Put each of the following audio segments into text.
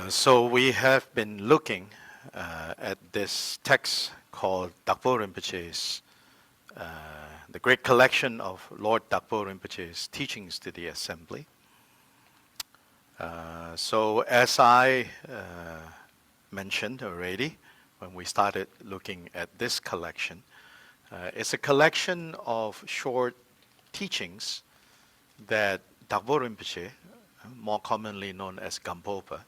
So we have been looking at this text called Dakpo Rinpoche's, the great collection of Lord Dakpo Rinpoche's teachings to the assembly. So as I mentioned already, when we started looking at this collection, it's a collection of short teachings that Dakpo Rinpoche, more commonly known as Gampopa,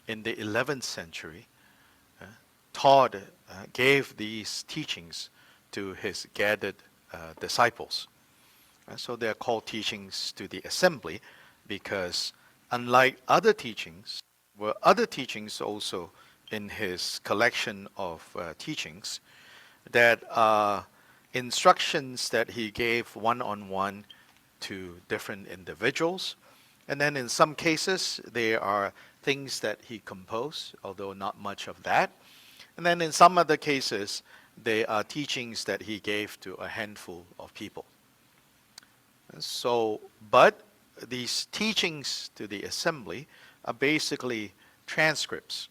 in the 11th century, taught, gave these teachings to his gathered disciples. So they are called teachings to the assembly because unlike other teachings, were other teachings also in his collection of teachings that are instructions that he gave one-on-one to different individuals. And then in some cases, there are things that he composed, although not much of that. And then in some other cases, they are teachings that he gave to a handful of people. So, but these teachings to the assembly are basically transcripts.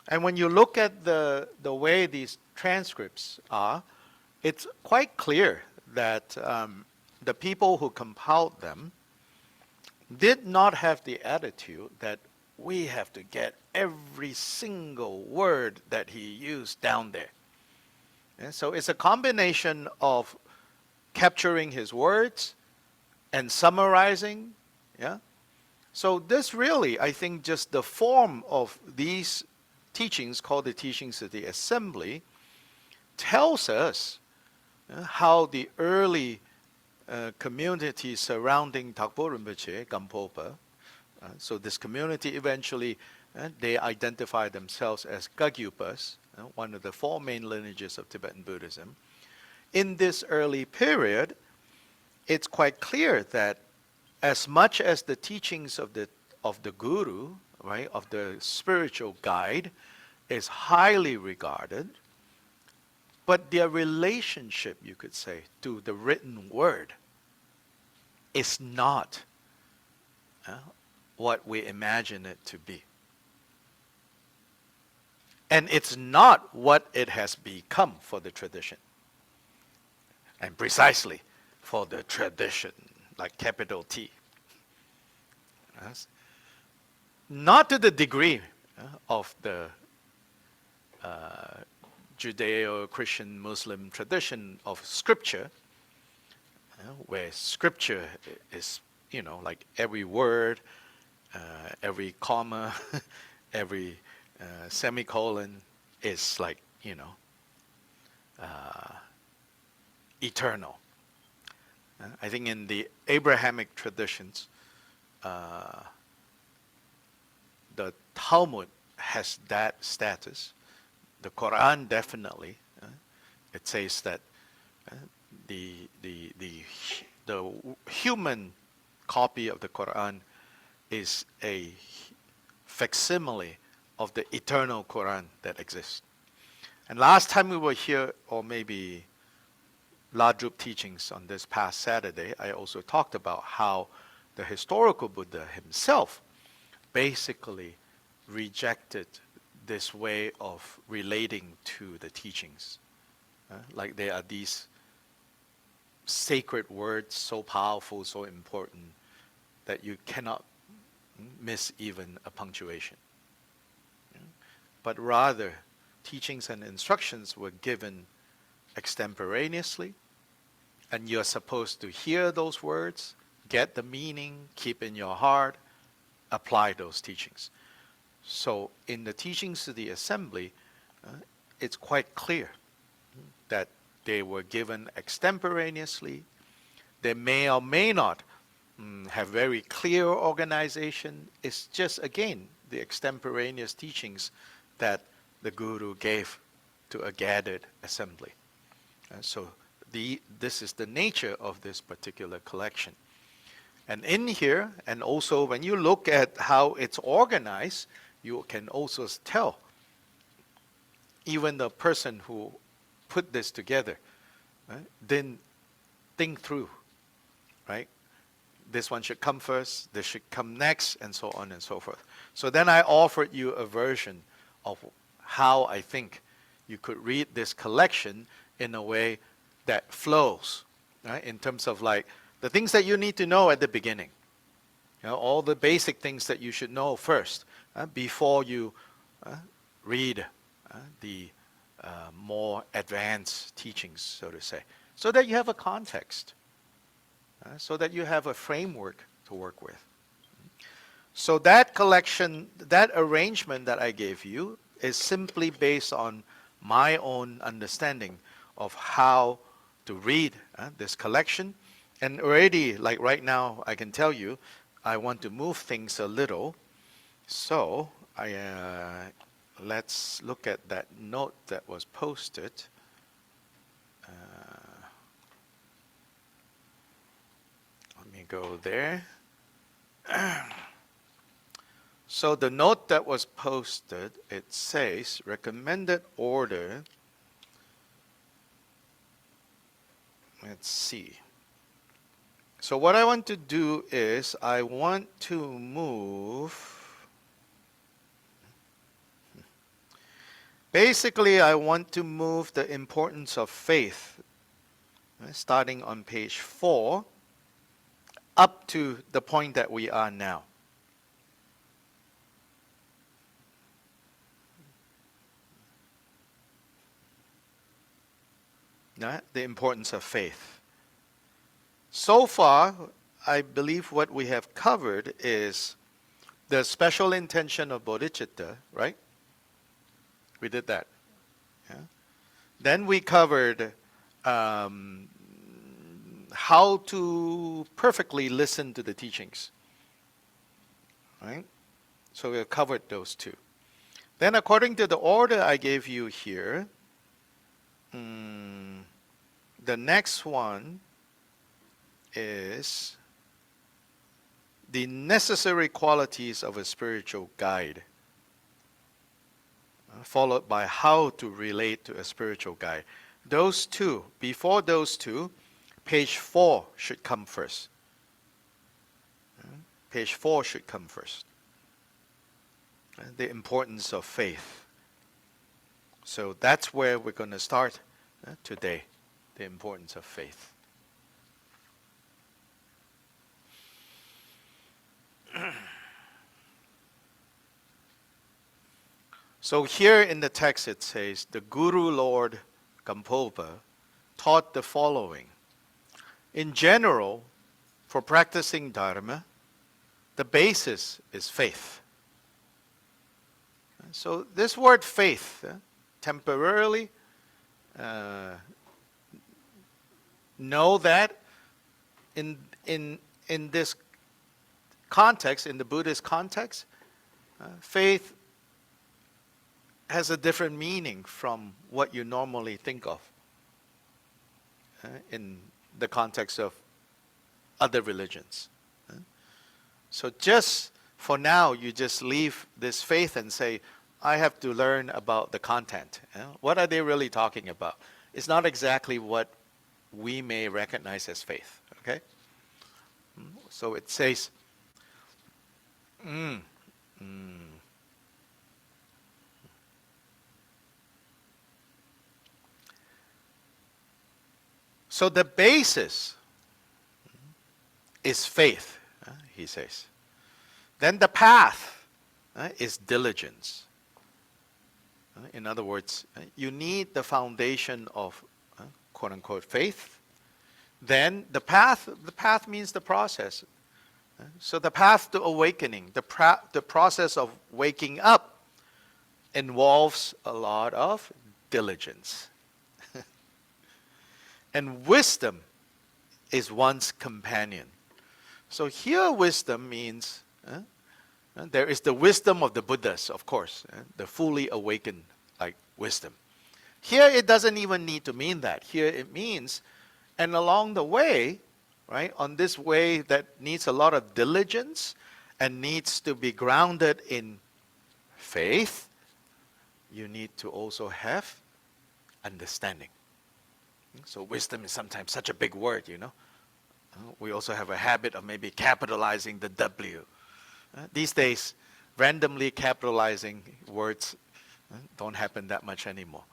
And when you look at the way these transcripts are, it's quite clear that the people who compiled them did not have the attitude that we have to get every single word that he used down there. And so it's a combination of capturing his words and summarizing. Yeah. So this really, I think, just the form of these teachings, called the teachings of the assembly, tells us how the early community surrounding Dakpo Rinpoche, Gampopa, so this community eventually, they identify themselves as Gagyupas, one of the four main lineages of Tibetan Buddhism. In this early period, it's quite clear that as much as the teachings of the guru, right, of the spiritual guide, is highly regarded, but their relationship, you could say, to the written word is not what we imagine it to be. And it's not what it has become for the tradition. And precisely for the tradition, like capital T. Yes. Not to the degree of the Judeo-Christian Muslim tradition of scripture, where scripture is, like every word, every comma, every semicolon is like, eternal. I think in the Abrahamic traditions, the Talmud has that status. The Quran definitely. It says that the human copy of the Quran is a facsimile of the eternal Quran that exists. And last time we were here, or maybe Ladrup teachings on this past Saturday, I also talked about how the historical Buddha himself basically rejected this way of relating to the teachings. Like there are these sacred words, so powerful, so important, that you cannot miss even a punctuation. But rather, teachings and instructions were given extemporaneously, and you're supposed to hear those words, get the meaning, keep in your heart, apply those teachings. So in the teachings of the assembly, it's quite clear that they were given extemporaneously. They may or may not have very clear organization. It's just, again, the extemporaneous teachings that the Guru gave to a gathered assembly. So this is the nature of this particular collection. And in here, and also when you look at how it's organized, you can also tell, even the person who put this together didn't think through, right? this one should come first, this should come next, and so on and so forth. So then I offered you a version of how I think you could read this collection in a way that flows, right? In terms of like the things that you need to know at the beginning. All the basic things that you should know first before you read the more advanced teachings, so to say, so that you have a context, so that you have a framework to work with. So that collection, that arrangement that I gave you is simply based on my own understanding of how to read this collection. And already, like right now, I can tell you, I want to move things a little. So let's look at that note that was posted. Let me go there. So the note that was posted, it says recommended order. Let's see. So what I want to do is I want to move. Basically, I want to move the importance of faith, starting on page 4, up to the point that we are now. The importance of faith. So far, I believe what we have covered is the special intention of bodhicitta, right? We did that. Yeah. Then we covered how to perfectly listen to the teachings, right? So we have covered those two. Then according to the order I gave you here, the next one is the necessary qualities of a spiritual guide, followed by how to relate to a spiritual guide. Those two, before those two, page 4 should come first. Page 4 should come first. The importance of faith. So that's where we're going to start today, the importance of faith. So here in the text it says, the Guru Lord Gampopa taught the following. In general, for practicing Dharma, the basis is faith. So this word faith, temporarily know that in this context, in the Buddhist context, faith has a different meaning from what you normally think of in the context of other religions. So just for now, you just leave this faith and say, I have to learn about the content. What are they really talking about? It's not exactly what we may recognize as faith. Okay? So it says, So the basis is faith, he says. Then the path is diligence. In other words, you need the foundation of quote-unquote faith. Then the path means the process. So the path to awakening, the process of waking up involves a lot of diligence. And wisdom is one's companion. So here wisdom means, there is the wisdom of the Buddhas, of course, the fully awakened like wisdom. Here it doesn't even need to mean that. Here it means, and along the way, right, on this way that needs a lot of diligence and needs to be grounded in faith, you need to also have understanding. So wisdom is sometimes such a big word, We also have a habit of maybe capitalizing the W. These days, randomly capitalizing words don't happen that much anymore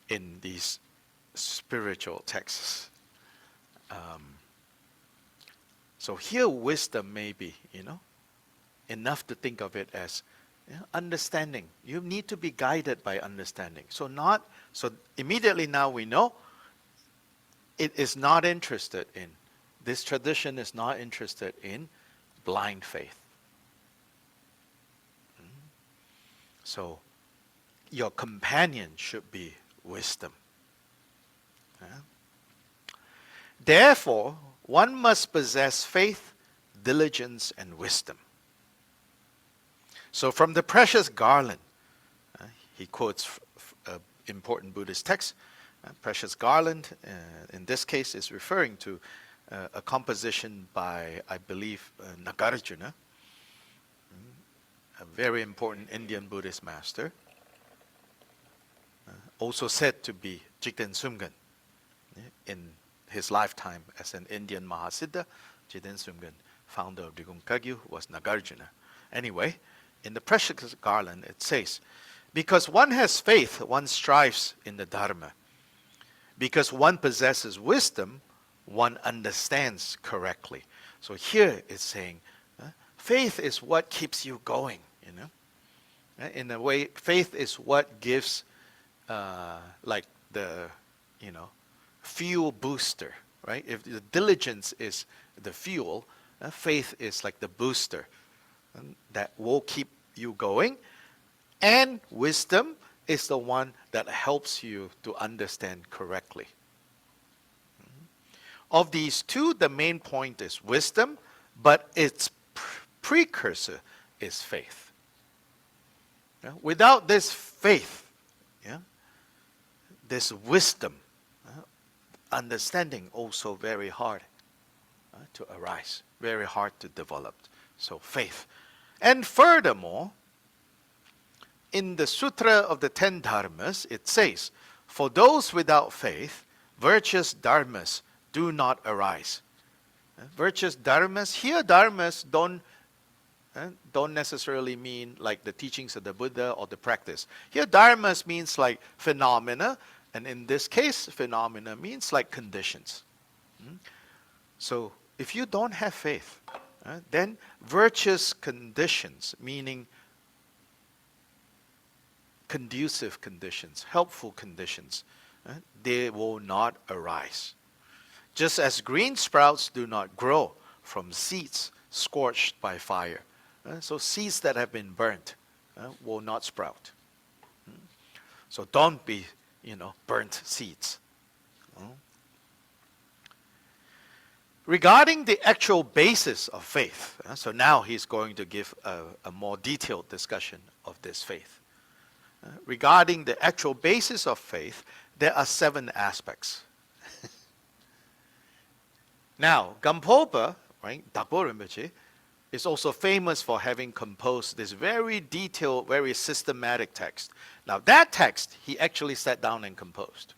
in these spiritual texts. So here wisdom may be, enough to think of it as understanding. You need to be guided by understanding. So immediately now we know it is not interested in, this tradition is not interested in blind faith. So your companion should be wisdom. Therefore, one must possess faith, diligence, and wisdom. So from the precious garland, he quotes an important Buddhist text. Precious garland, in this case, is referring to a composition by, I believe, Nagarjuna, a very important Indian Buddhist master, also said to be Jigten Sumgön. In his lifetime as an Indian Mahasiddha, Jigten Sumgön, founder of Drigung Kagyu, was Nagarjuna. Anyway, in the precious garland it says, because one has faith, one strives in the Dharma. Because one possesses wisdom, one understands correctly. So here it's saying, faith is what keeps you going, In a way, faith is what gives, like the, fuel booster, right? If the diligence is the fuel, faith is like the booster that will keep you going. And wisdom is the one that helps you to understand correctly. Of these two, the main point is wisdom, but its precursor is faith. Without this faith, this wisdom, understanding also very hard to arise, very hard to develop. So faith. And furthermore, in the Sutra of the 10 Dharmas, it says, for those without faith, virtuous dharmas do not arise. Virtuous dharmas, here dharmas don't necessarily mean like the teachings of the Buddha or the practice. Here dharmas means like phenomena, and in this case, phenomena means like conditions. So if you don't have faith, then virtuous conditions, meaning conducive conditions, helpful conditions, they will not arise. Just as green sprouts do not grow from seeds scorched by fire. So seeds that have been burnt will not sprout. So don't be, burnt seeds. Regarding the actual basis of faith, so now he's going to give a more detailed discussion of this faith. Regarding the actual basis of faith, there are 7 aspects. Now, Gampopa, right, Dakpo Rinpoche, is also famous for having composed this very detailed, very systematic text. Now, that text he actually sat down and composed.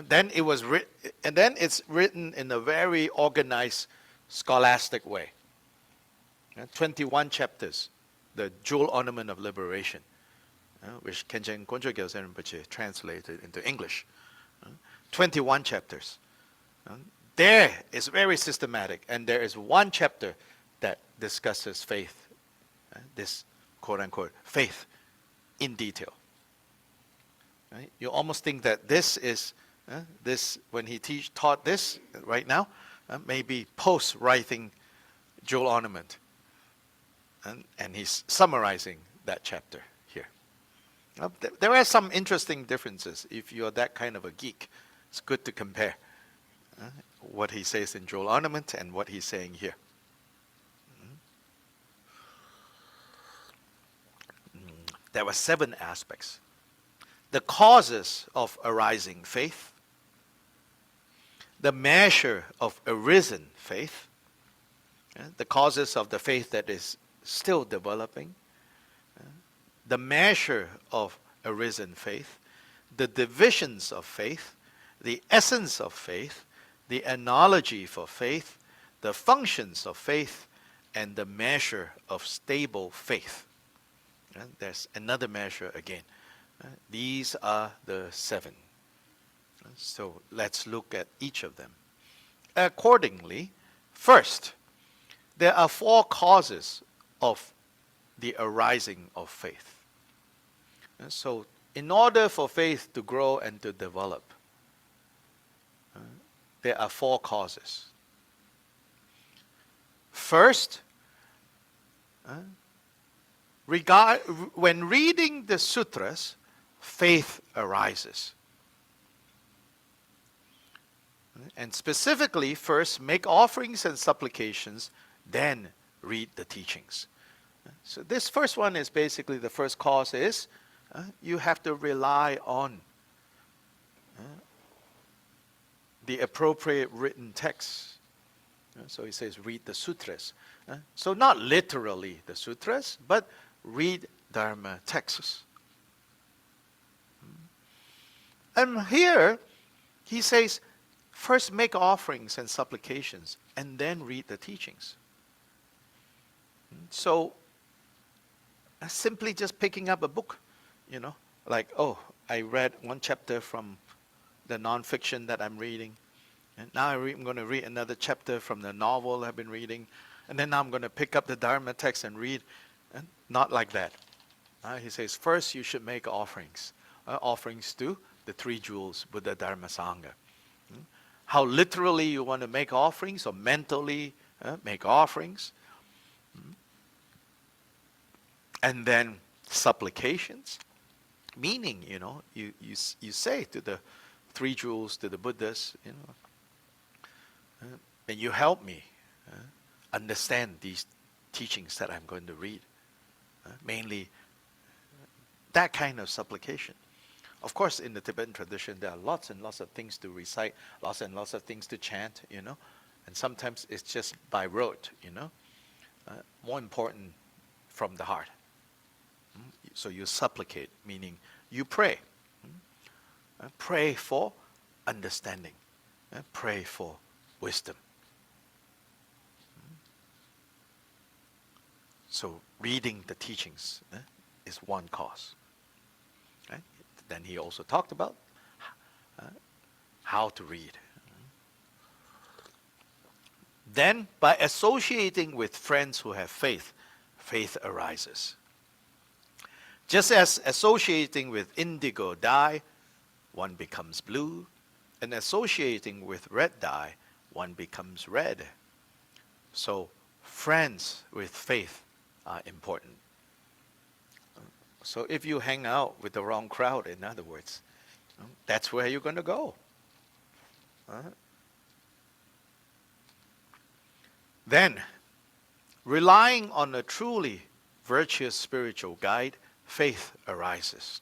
Then it's written in a very organized, scholastic way. 21 chapters, the Jewel Ornament of Liberation, which Khenchen Koncho Gyaltsen Rinpoche translated into English. 21 chapters. There is very systematic, and there is one chapter that discusses faith, this quote-unquote faith in detail. Right? You almost think that this is, when he taught this right now, maybe post-writing Jewel Ornament. And he's summarizing that chapter here. There are some interesting differences. If you're that kind of a geek, it's good to compare what he says in Jewel Ornament and what he's saying here. There were 7 aspects. The causes of arising faith, the measure of arisen faith, the causes of the faith that is still developing, the measure of arisen faith, the divisions of faith, the essence of faith, the analogy for faith, the functions of faith, and the measure of stable faith. There's another measure again. These are the 7. So let's look at each of them. Accordingly, first, there are 4 causes of the arising of faith. So in order for faith to grow and to develop, there are 4 causes. First, when reading the sutras, faith arises. And specifically, first make offerings and supplications, then read the teachings. So this first one is basically, the first cause is you have to rely on the appropriate written text. So he says read the sutras. So not literally the sutras, but read Dharma texts. And here he says, first make offerings and supplications, and then read the teachings. So simply just picking up a book, like, oh, I read one chapter from the nonfiction that I'm reading, and now I'm going to read another chapter from the novel I've been reading, and then now I'm going to pick up the Dharma text and read. And not like that. He says, first you should make offerings. Offerings to the 3 jewels, Buddha, Dharma, Sangha. How literally you want to make offerings, or mentally make offerings. And then supplications, meaning, you say to the 3 jewels, to the Buddhas, and you help me understand these teachings that I'm going to read. Mainly that kind of supplication. Of course, in the Tibetan tradition, there are lots and lots of things to recite, lots and lots of things to chant, and sometimes it's just by rote, more important from the heart. So you supplicate, meaning you pray. Pray for understanding. Pray for wisdom. So reading the teachings is one cause. Right? Then he also talked about how to read. Then, by associating with friends who have faith, faith arises. Just as associating with indigo dye, one becomes blue, and associating with red dye, one becomes red. So, friends with faith are important. So if you hang out with the wrong crowd, in other words, that's where you're going to go. Then, relying on a truly virtuous spiritual guide, faith arises.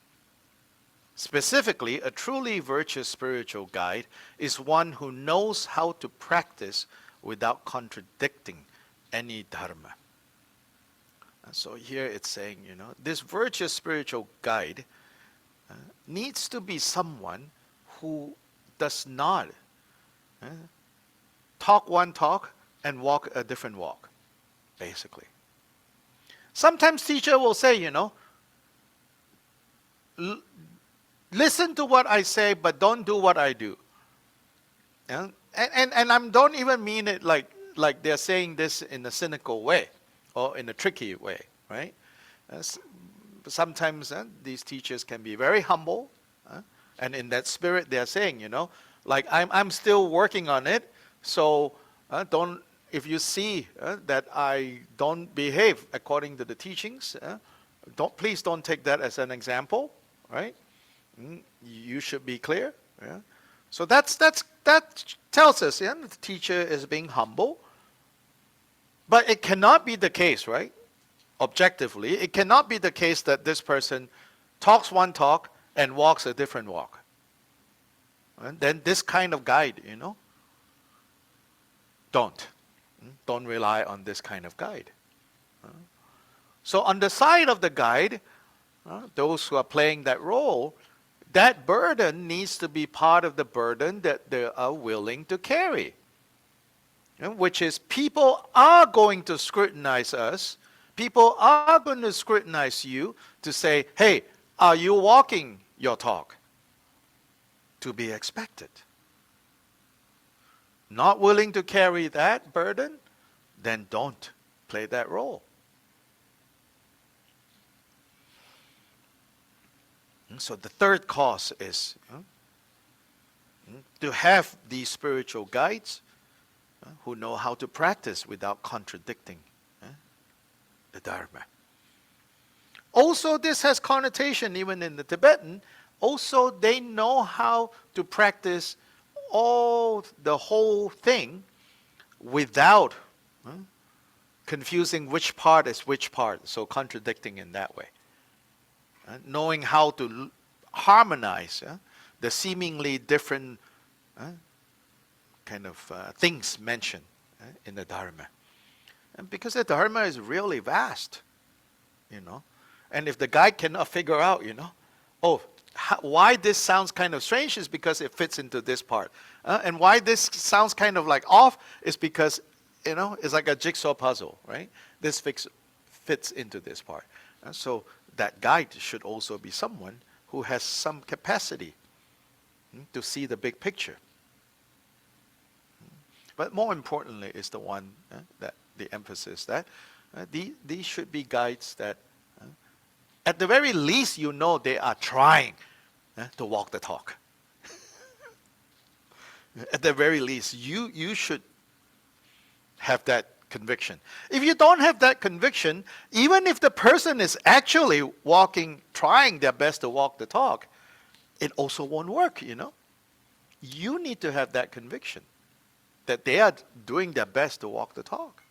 Specifically, a truly virtuous spiritual guide is one who knows how to practice without contradicting any dharma. So here it's saying, this virtuous spiritual guide needs to be someone who does not talk one talk and walk a different walk, basically. Sometimes teacher will say, listen to what I say, but don't do what I do. And I don't even mean it like they're saying this in a cynical way or in a tricky way, right? Sometimes these teachers can be very humble, and in that spirit they're saying, like I'm still working on it, so don't. If you see that I don't behave according to the teachings, please don't take that as an example, right? You should be clear. Yeah? So that tells us, the teacher is being humble. But it cannot be the case, right? Objectively, it cannot be the case that this person talks one talk and walks a different walk. And then this kind of guide, don't rely on this kind of guide. So on the side of the guide, those who are playing that role, that burden needs to be part of the burden that they are willing to carry. Which is, people are going to scrutinize us. People are going to scrutinize you to say, hey, are you walking your talk? To be expected. Not willing to carry that burden? Then don't play that role. So the third cause is to have these spiritual guides who know how to practice without contradicting the Dharma. Also, this has connotation even in the Tibetan. Also, they know how to practice the whole thing without confusing which part is which part, so contradicting in that way. Knowing how to harmonize the seemingly different kind of things mentioned in the Dharma. And because the Dharma is really vast, and if the guide cannot figure out, why this sounds kind of strange is because it fits into this part. And why this sounds kind of like off is because, it's like a jigsaw puzzle, right? This fits into this part. So that guide should also be someone who has some capacity to see the big picture. But more importantly is the one, that the emphasis that these should be guides that, at the very least, they are trying to walk the talk. At the very least, you should have that conviction. If you don't have that conviction, even if the person is actually trying their best to walk the talk, it also won't work, You need to have that conviction that they are doing their best to walk the talk.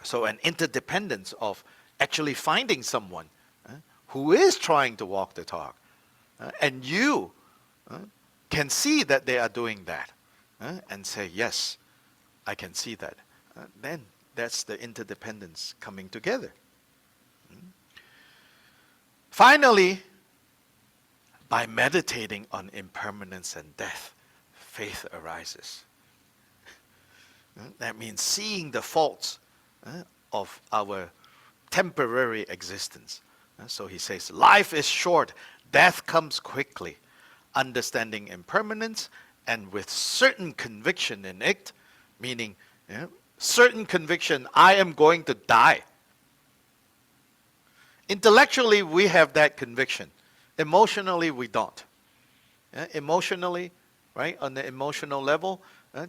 So an interdependence of actually finding someone who is trying to walk the talk, and you can see that they are doing that, and say, yes, I can see that. Then that's the interdependence coming together. Finally, by meditating on impermanence and death, faith arises. That means seeing the faults of our temporary existence. So he says, life is short, death comes quickly. Understanding impermanence and with certain conviction in it, meaning certain conviction, I am going to die. Intellectually, we have that conviction. Emotionally, we don't. Emotionally, right, on the emotional level,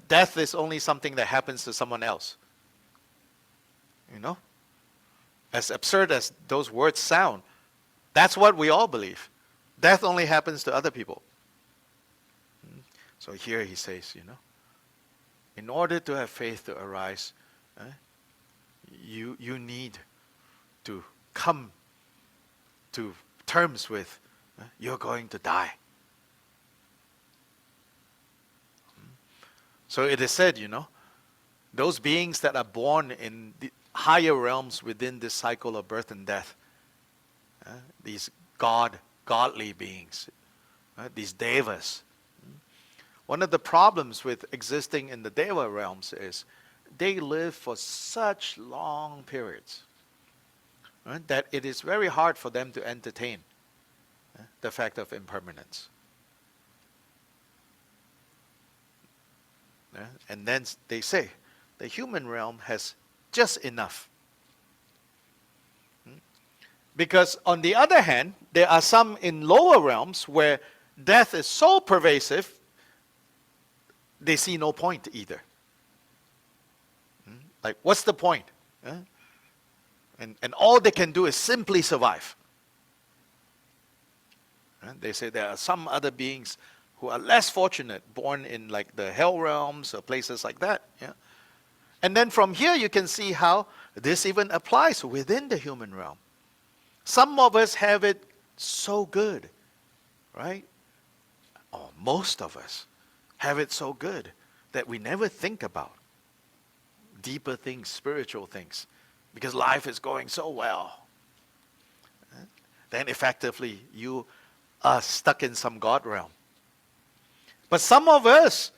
death is only something that happens to someone else. As absurd as those words sound, that's what we all believe. Death only happens to other people. So here he says, in order to have faith to arise, you need to come to terms with you're going to die. So it is said, those beings that are born in the higher realms within this cycle of birth and death, these godly beings, these devas. One of the problems with existing in the deva realms is they live for such long periods, right, that it is very hard for them to entertain the fact of impermanence. And then they say the human realm has just enough. Because on the other hand, there are some in lower realms where death is so pervasive, they see no point either. Like, what's the point? And all they can do is simply survive. They say there are some other beings who are less fortunate, born in like the hell realms or places like that. And then from here you can see how this even applies within the human realm. Some of us have it so good, right? Or most of us have it so good that we never think about deeper things, spiritual things, because life is going so well. then effectively you are stuck in some God realm. But some of us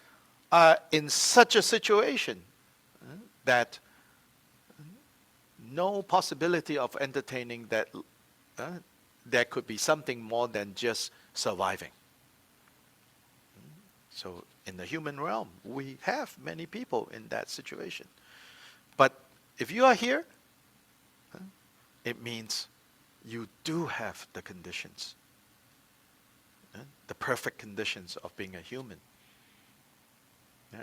are in such a situation that no possibility of entertaining that there could be something more than just surviving. So in the human realm, we have many people in that situation. But if you are here, it means you do have the conditions, the perfect conditions of being a human.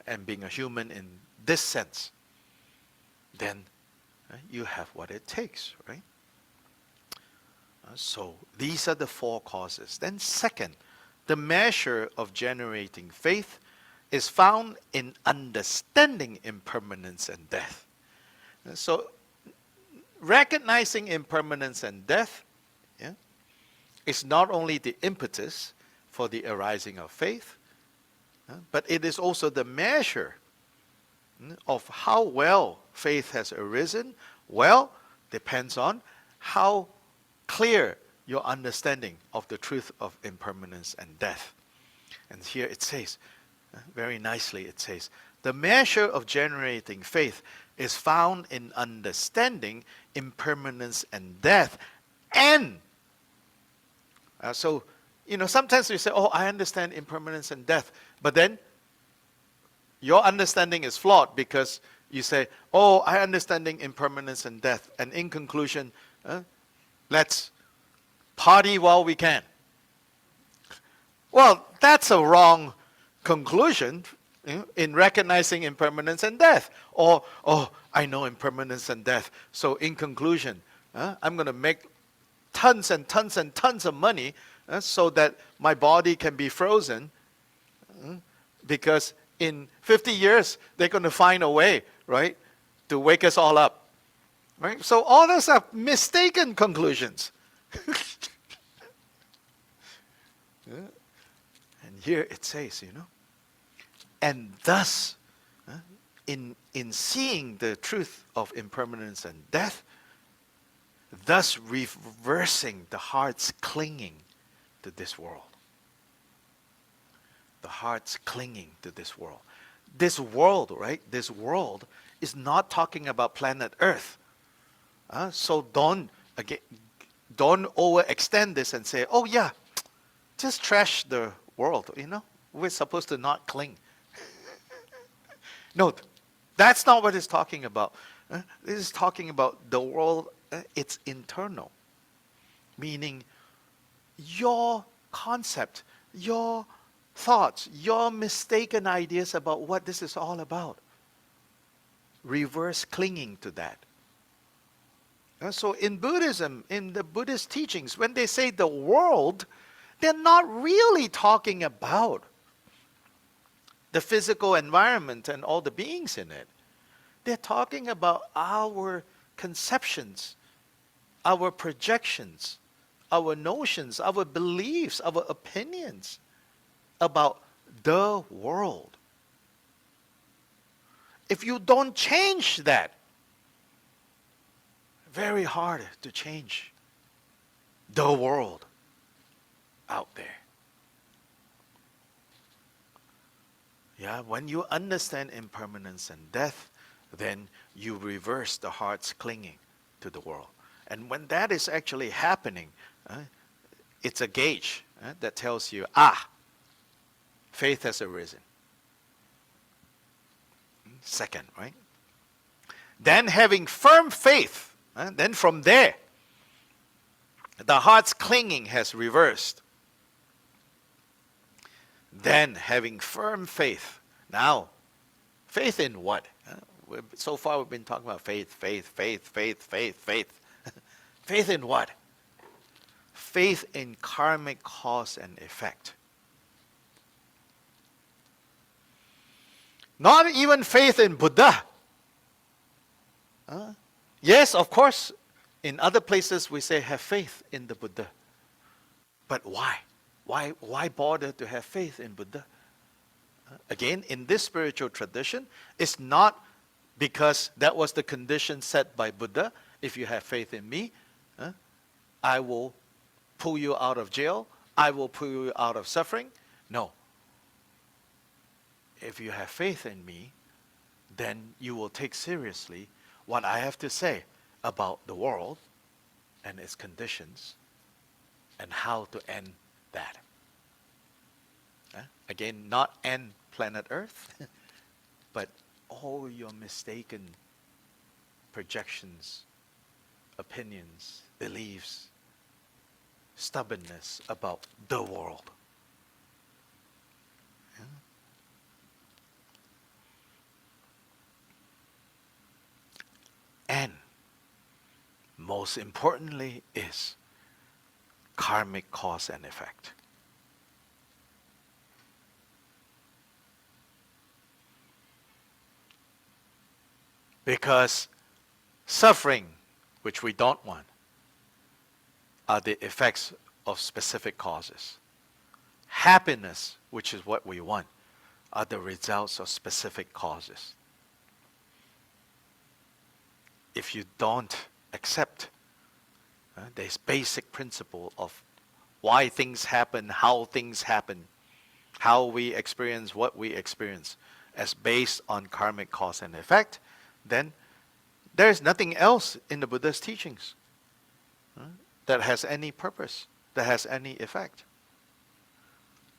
And being a human in this sense, then you have what it takes, right? So these are the four causes. Then second, the measure of generating faith is found in understanding impermanence and death. So recognizing impermanence and death is not only the impetus for the arising of faith, but it is also the measure of how well faith has arisen. Well, depends on how clear your understanding of the truth of impermanence and death. And here it says, very nicely it says, the measure of generating faith is found in understanding impermanence and death. And so, sometimes we say, oh, I understand impermanence and death. But then your understanding is flawed because you say, oh, I understanding impermanence and death. And in conclusion, let's party while we can. Well, that's a wrong conclusion in recognizing impermanence and death. Or, oh, I know impermanence and death. So in conclusion, I'm going to make tons and tons and tons of money so that my body can be frozen because in 50 years, they're going to find a way, right, to wake us all up. Right? So all those are mistaken conclusions. And here it says, and thus, in seeing the truth of impermanence and death, thus reversing the heart's clinging to this world. The heart's clinging to this world. This world, right? This world is not talking about planet Earth. So don't overextend this and say, oh yeah, just trash the world, We're supposed to not cling. No, that's not what it's talking about. This is talking about the world, it's internal. Meaning your concept, your thoughts, your mistaken ideas about what this is all about. Reverse clinging to that. So in Buddhism, in the Buddhist teachings, when they say the world, they're not really talking about the physical environment and all the beings in it. They're talking about our conceptions, our projections, our notions, our beliefs, our opinions about the world. If you don't change that, very hard to change the world out there. Yeah, when you understand impermanence and death, then you reverse the heart's clinging to the world. And when that is actually happening, it's a gauge that tells you, faith has arisen. Second, right? Then having firm faith, then from there, the heart's clinging has reversed. Then having firm faith. Now, faith in what? So far we've been talking about faith. Faith in what? Faith in karmic cause and effect. Not even faith in Buddha. Yes, of course, in other places we say have faith in the Buddha. But why? Why bother to have faith in Buddha? Again, in this spiritual tradition, it's not because that was the condition set by Buddha. If you have faith in me, I will pull you out of jail. I will pull you out of suffering. No. If you have faith in me, then you will take seriously what I have to say about the world and its conditions and how to end that. Again, not end planet Earth, but all your mistaken projections, opinions, beliefs, stubbornness about the world. And most importantly is karmic cause and effect. Because suffering, which we don't want, are the effects of specific causes. Happiness, which is what we want, are the results of specific causes. If you don't accept this basic principle of why things happen, how we experience what we experience as based on karmic cause and effect, then there is nothing else in the Buddha's teachings that has any purpose, that has any effect.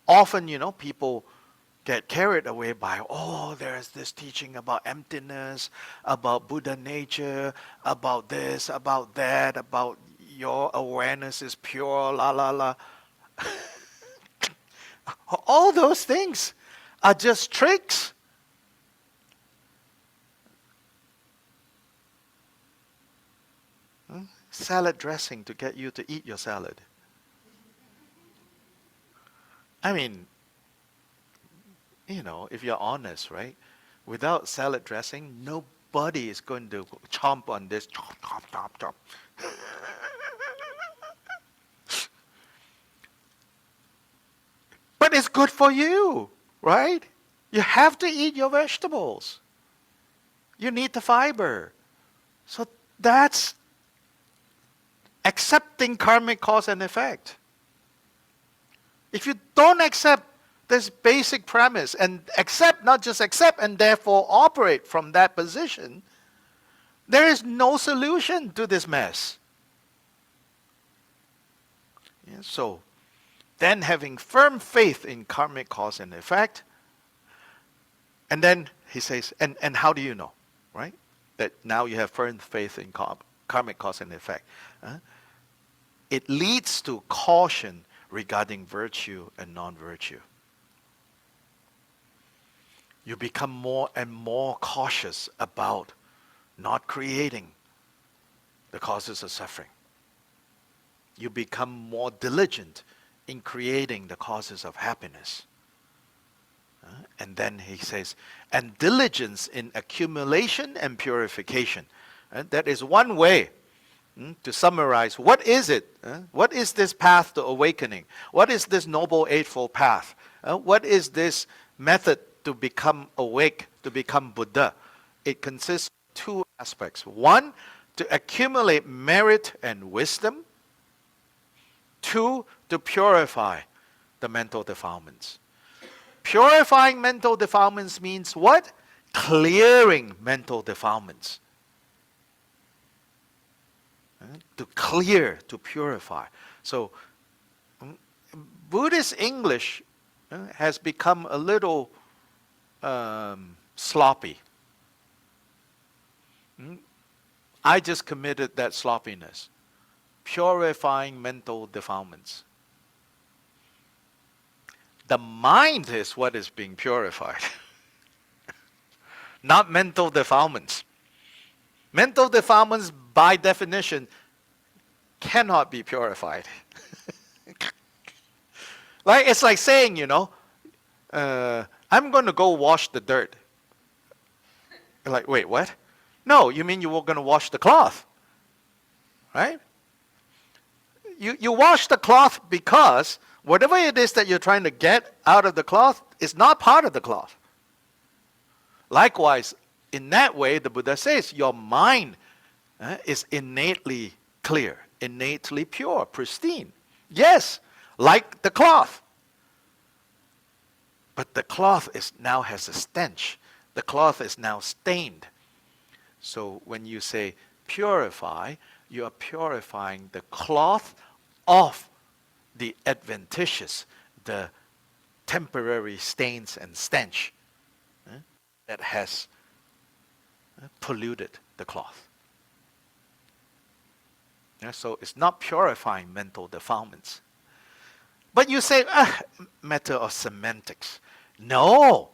Often, people get carried away by, there's this teaching about emptiness, about Buddha nature, about this, about that, about your awareness is pure, la la la. All those things are just tricks. Salad dressing to get you to eat your salad. I mean, if you're honest, right? Without salad dressing, nobody is going to chomp on this. Chomp, chomp, chomp, chomp. But it's good for you, right? You have to eat your vegetables. You need the fiber. So that's accepting karmic cause and effect. If you don't accept this basic premise and not just accept and therefore operate from that position, there is no solution to this mess. So then having firm faith in karmic cause and effect, and then he says, and how do you know, right? That now you have firm faith in karmic cause and effect. It leads to caution regarding virtue and non-virtue. You become more and more cautious about not creating the causes of suffering. You become more diligent in creating the causes of happiness. And then he says, and diligence in accumulation and purification. That is one way to summarize, what is it? What is this path to awakening? What is this Noble Eightfold Path? What is this method to become awake, to become Buddha? It consists of two aspects. One, to accumulate merit and wisdom. Two, to purify the mental defilements. Purifying mental defilements means what? Clearing mental defilements. To clear, to purify. So, Buddhist English has become a little sloppy. I just committed that sloppiness. Purifying mental defilements. The mind is what is being purified, not mental defilements. Mental defilements, by definition, cannot be purified. It's like saying, I'm going to go wash the dirt. You're like, wait, what? No, you mean you were going to wash the cloth, right? You wash the cloth because whatever it is that you're trying to get out of the cloth is not part of the cloth. Likewise, in that way, the Buddha says your mind is innately clear, innately pure, pristine. Yes, like the cloth. But the cloth now has a stench. The cloth is now stained. So when you say purify, you are purifying the cloth of the adventitious, the temporary stains and stench that has polluted the cloth. So it's not purifying mental defilements. But you say, matter of semantics. No.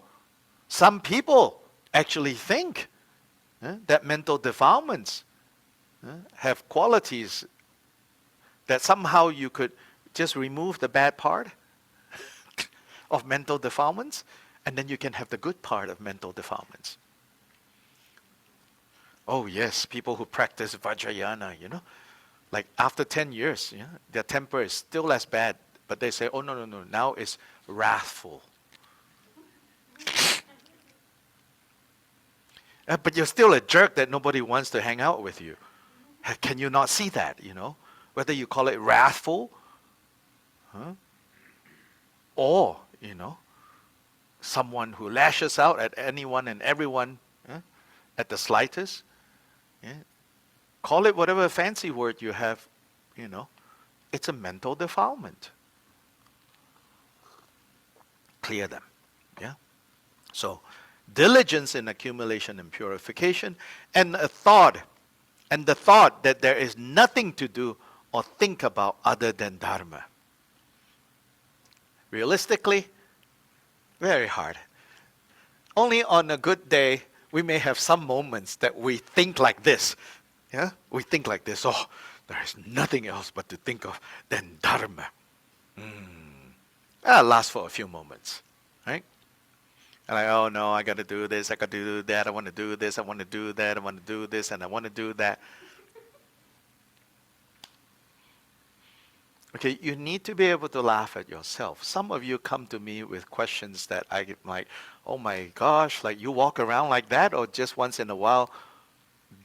Some people actually think that mental defilements have qualities that somehow you could just remove the bad part of mental defilements, and then you can have the good part of mental defilements. Oh yes, people who practice Vajrayana, like after 10 years, their temper is still as bad, but they say, oh no, now it's wrathful. But you're still a jerk that nobody wants to hang out with you. Can you not see that, Whether you call it wrathful, or, someone who lashes out at anyone and everyone at the slightest. Call it whatever fancy word you have, It's a mental defilement. Clear them. Yeah? So, diligence in accumulation and purification, and the thought that there is nothing to do or think about other than Dharma. Realistically, very hard. Only on a good day, we may have some moments that we think like this. Yeah? We think like this, oh, there is nothing else but to think of than Dharma. That'll last for a few moments, right? And oh no, I got to do this, I got to do that, I want to do this, I want to do that, I want to do this, and I want to do that. Okay, you need to be able to laugh at yourself. Some of you come to me with questions that I get like, oh my gosh, like you walk around like that, or just once in a while,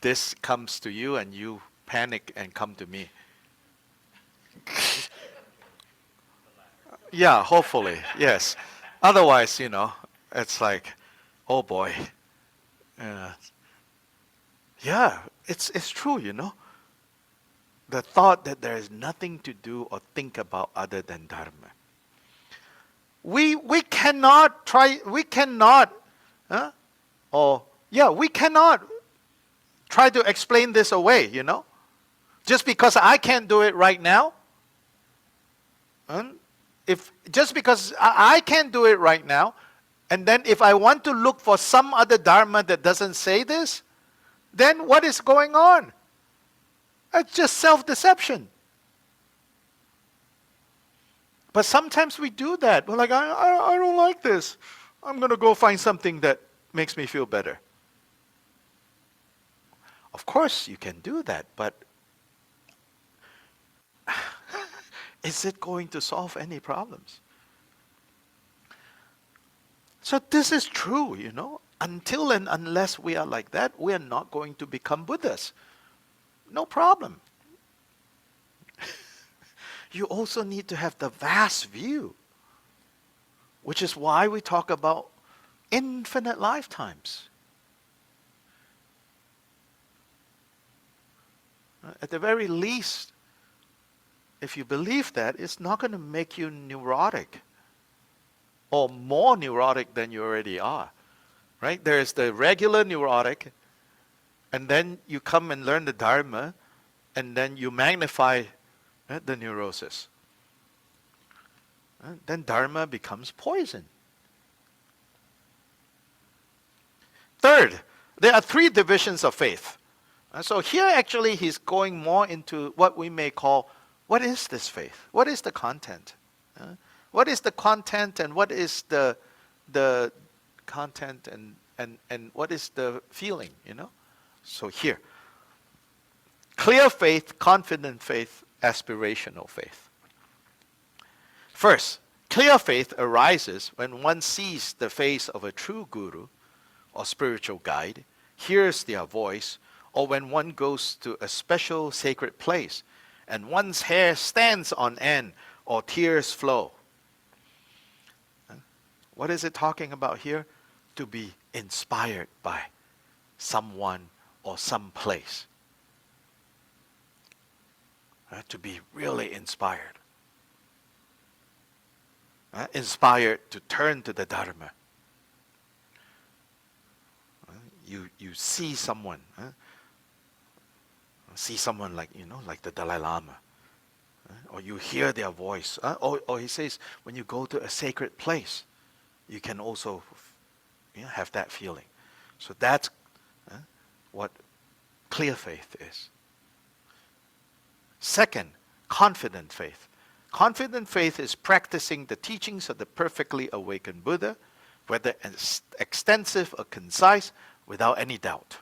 this comes to you and you panic and come to me. Yeah, hopefully, yes. Otherwise, it's like, oh boy. Yeah, it's true, The thought that there is nothing to do or think about other than Dharma. We cannot try to explain this away, Just because I can't do it right now. Just because I can't do it right now, and then if I want to look for some other Dharma that doesn't say this, then what is going on? It's just self-deception. But sometimes we do that. We're like, I don't like this. I'm going to go find something that makes me feel better. Of course you can do that, but is it going to solve any problems? So this is true, Until and unless we are like that, we are not going to become Buddhas. No problem. You also need to have the vast view, which is why we talk about infinite lifetimes. At the very least, if you believe that, it's not going to make you neurotic or more neurotic than you already are. Right? There is the regular neurotic, and then you come and learn the Dharma, and then you magnify the neurosis. Then Dharma becomes poison. Third, there are three divisions of faith. So here actually he's going more into what we may call, what is this faith? What is the content? What is the content and what is the content and what is the feeling, So here, clear faith, confident faith, aspirational faith. First, clear faith arises when one sees the face of a true guru or spiritual guide, hears their voice, or when one goes to a special sacred place and one's hair stands on end or tears flow. What is it talking about here? To be inspired by someone or some place. To be really inspired. Inspired to turn to the Dharma. You see someone. See someone like, like the Dalai Lama. Or you hear their voice. Or he says, when you go to a sacred place, you can also have that feeling. So that's what clear faith is. Second, confident faith. Confident faith is practicing the teachings of the perfectly awakened Buddha, whether extensive or concise, without any doubt.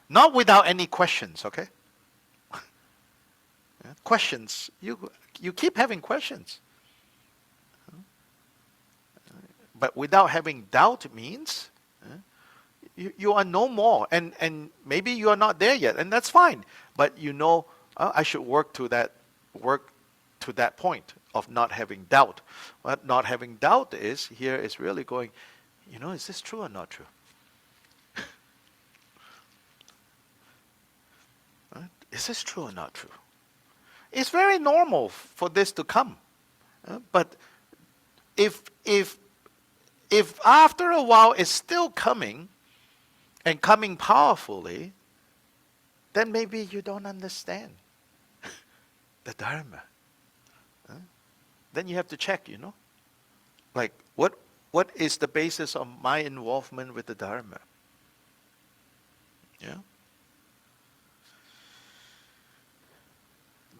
Not without any questions, okay? Questions. You keep having questions. But without having doubt means you are no more. And maybe you are not there yet, and that's fine. But I should work to that point of not having doubt. What not having doubt is really going, is this true or not true? Is this true or not true? It's very normal for this to come. But if after a while it's still coming, and coming powerfully, then maybe you don't understand the Dharma. Then you have to check, like what is the basis of my involvement with the Dharma? Yeah.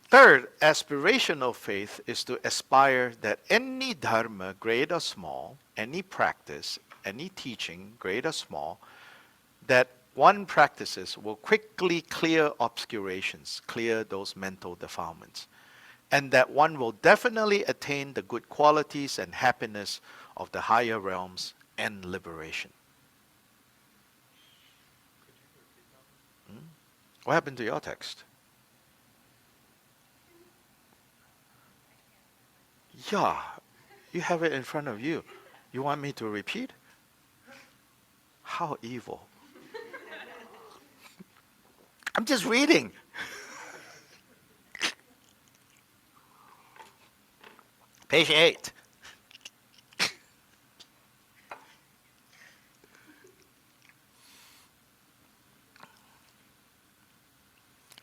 Third, aspirational faith is to aspire that any Dharma, great or small, any practice, any teaching, great or small, that one practices will quickly clear obscurations, clear those mental defilements, and that one will definitely attain the good qualities and happiness of the higher realms and liberation. What happened to your text? Yeah, you have it in front of you. You want me to repeat? How evil. I'm just reading. Page 8.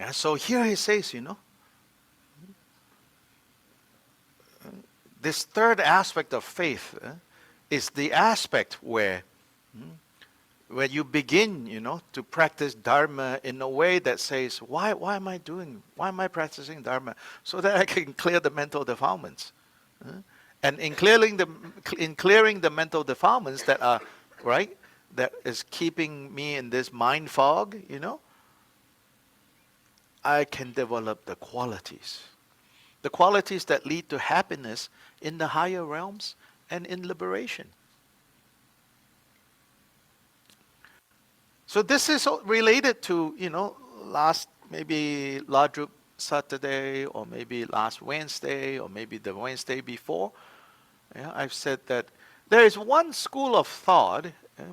And so here he says, this third aspect of faith is the aspect where you begin, to practice Dharma in a way that says, why am I practicing Dharma? So that I can clear the mental defilements. And in clearing the mental defilements that are, right, that is keeping me in this mind fog, I can develop the qualities that lead to happiness in the higher realms and in liberation. So this is related to, last Saturday, or maybe last Wednesday, or maybe the Wednesday before. Yeah, I've said that there is one school of thought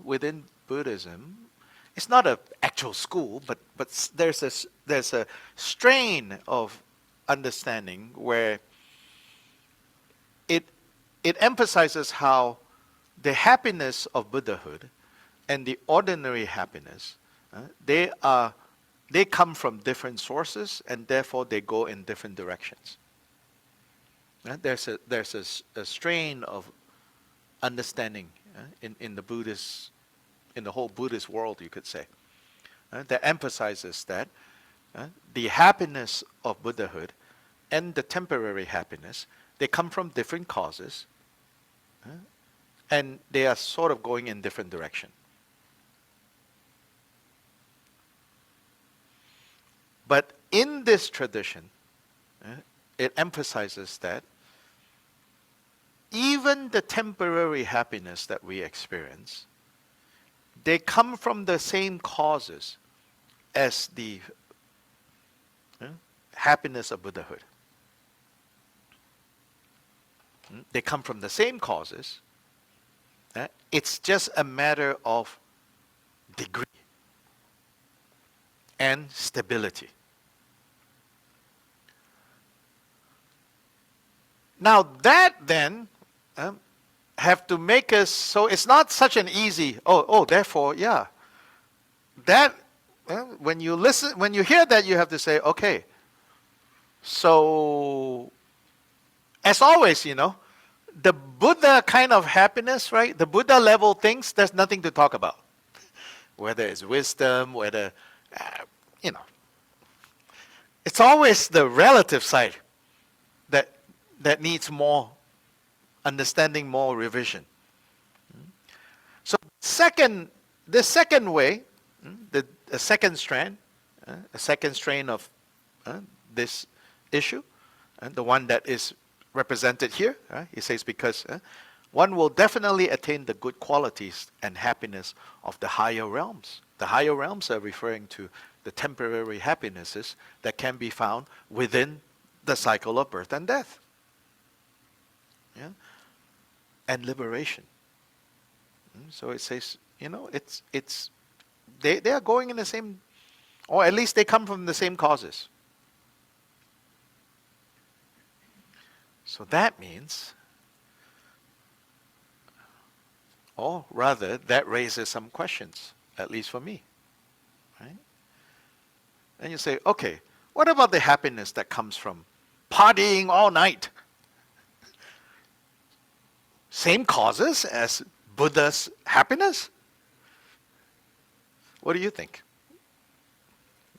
within Buddhism. It's not an actual school, but there's a strain of understanding where it emphasizes how the happiness of Buddhahood and the ordinary happiness, they come from different sources, and therefore they go in different directions. There's a strain of understanding in the whole Buddhist world, you could say, that emphasizes that the happiness of Buddhahood and the temporary happiness, they come from different causes, and they are sort of going in different direction. But in this tradition, it emphasizes that even the temporary happiness that we experience, they come from the same causes as the happiness of Buddhahood. They come from the same causes. It's just a matter of degree and stability. Now that then have to make us, so it's not such an easy, therefore, yeah. That, when you listen, when you hear that, you have to say, okay, so, as always, the Buddha kind of happiness, right? The Buddha level things, there's nothing to talk about. Whether it's wisdom, whether, it's always the relative side that needs more understanding, more revision. So the second way, a second strand of this issue, the one that is represented here, he says, because one will definitely attain the good qualities and happiness of the higher realms. The higher realms are referring to the temporary happinesses that can be found within the cycle of birth and death. Yeah? And liberation. So it says, they are going in the same, or at least they come from the same causes. So that means, or rather, that raises some questions, at least for me. Right? And you say, okay, what about the happiness that comes from partying all night? Same causes as Buddha's happiness? What do you think?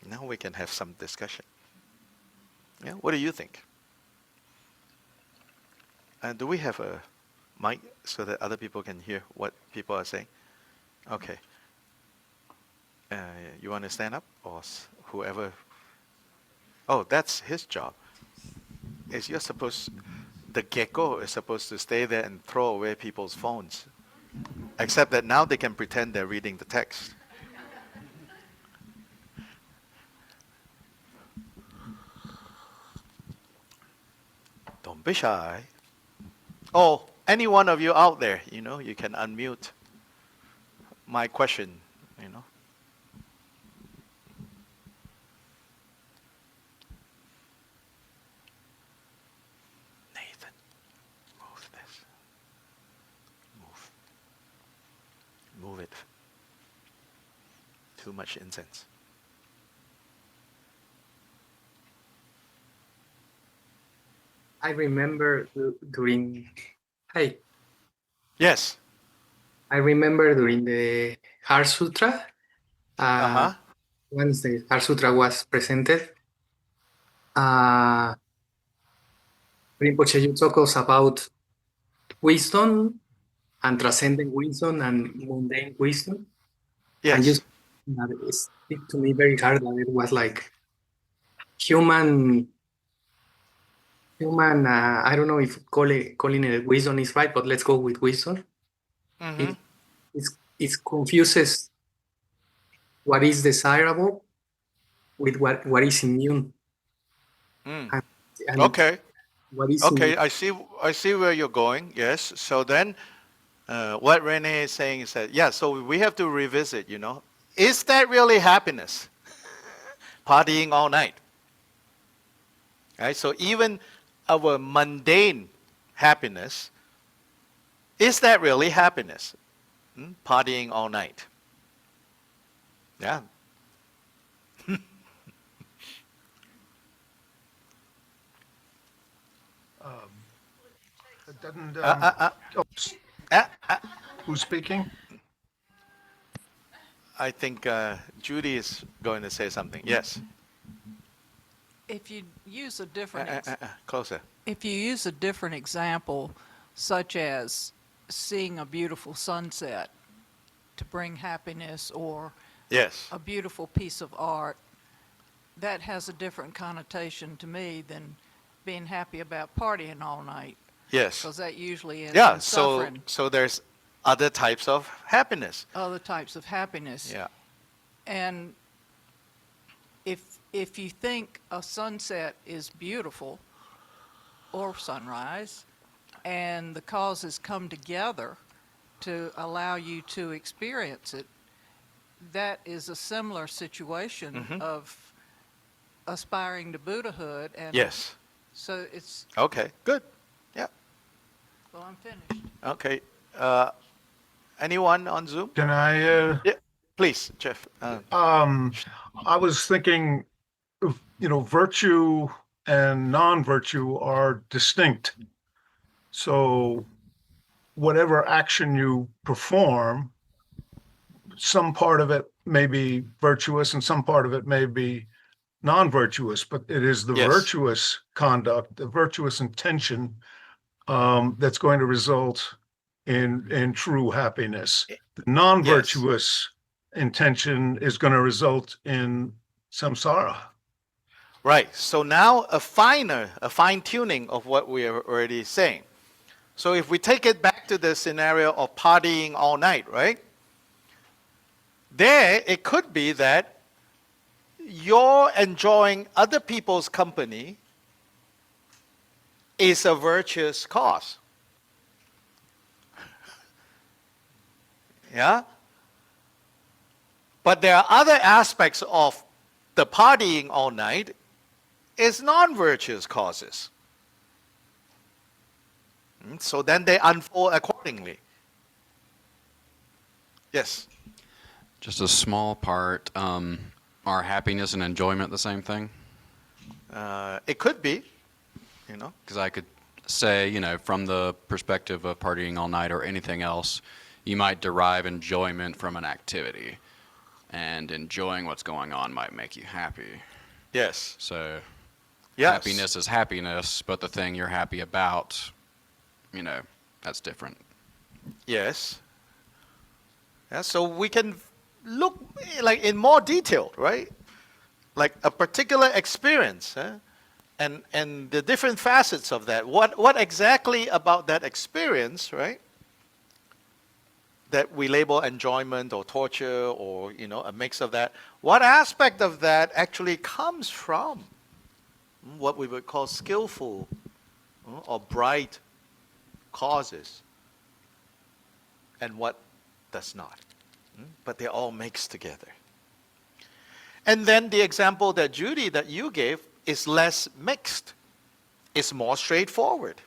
Now we can have some discussion. Yeah, what do you think? And do we have a mic so that other people can hear what people are saying? Okay. You want to stand up, or whoever? Oh, that's his job. The gecko is supposed to stay there and throw away people's phones. Except that now they can pretend they're reading the text. Don't be shy. Oh, any one of you out there, you can unmute my question, Nathan, move this. Move it. Too much incense. I remember during, hi, Yes. I remember during the Heart Sutra, Uh-huh. once the Heart Sutra was presented, Rinpoche, you talk us about wisdom and transcendent wisdom and mundane wisdom. And you Yes. said that it hit to me very hard that it was like human, I don't know if calling it wisdom is right, but let's go with wisdom. Mm-hmm. It confuses what is desirable with what is immune. Mm. And Okay. what is Okay, immune. I see where you're going. Yes. So then what Renee is saying is that, yeah, so we have to revisit, is that really happiness? Partying all night. Right? So even our mundane happiness, is that really happiness? Partying all night. Yeah. It doesn't. Uh, Who's speaking? I think Judy is going to say something. Yes. If you use a different Closer. if you use a different example, such as seeing a beautiful sunset to bring happiness, or Yes. a beautiful piece of art, that has a different connotation to me than being happy about partying all night, Yes. because that usually ends Yeah. in So suffering. there's other types of happiness. Other types of happiness. Yeah. And if if you think a sunset is beautiful or sunrise, and the causes come together to allow you to experience it, that is a similar situation of aspiring to Buddhahood. And Yes. so it's, Okay, good. Yeah. well, I'm finished. Okay. Anyone on Zoom? Can I, Yeah. Please, Jeff. I was thinking, virtue and non-virtue are distinct. So whatever action you perform, some part of it may be virtuous and some part of it may be non-virtuous, but it is the Yes. virtuous conduct, the virtuous intention, that's going to result in true happiness. The non-virtuous intention is going to result in samsara. Right. So now a fine tuning of what we are already saying. So if we take it back to the scenario of partying all night, right? There, it could be that you're enjoying other people's company is a virtuous cause. Yeah? But there are other aspects of the partying all night is non-virtuous causes. So then they unfold accordingly. Yes. Just a small part. Are happiness and enjoyment the same thing? It could be, Because I could say, from the perspective of partying all night or anything else, you might derive enjoyment from an activity. And enjoying what's going on might make you happy. Yes. So Yes. happiness is happiness, but the thing you're happy about, that's different. Yes. Yeah, so we can look like in more detail, right? Like a particular experience, and the different facets of that. What exactly about that experience, right? That we label enjoyment or torture or a mix of that. What aspect of that actually comes from what we would call skillful or bright causes, and what does not? But they're all mixed together. And then the example that Judy, that you gave, is less mixed. It's more straightforward.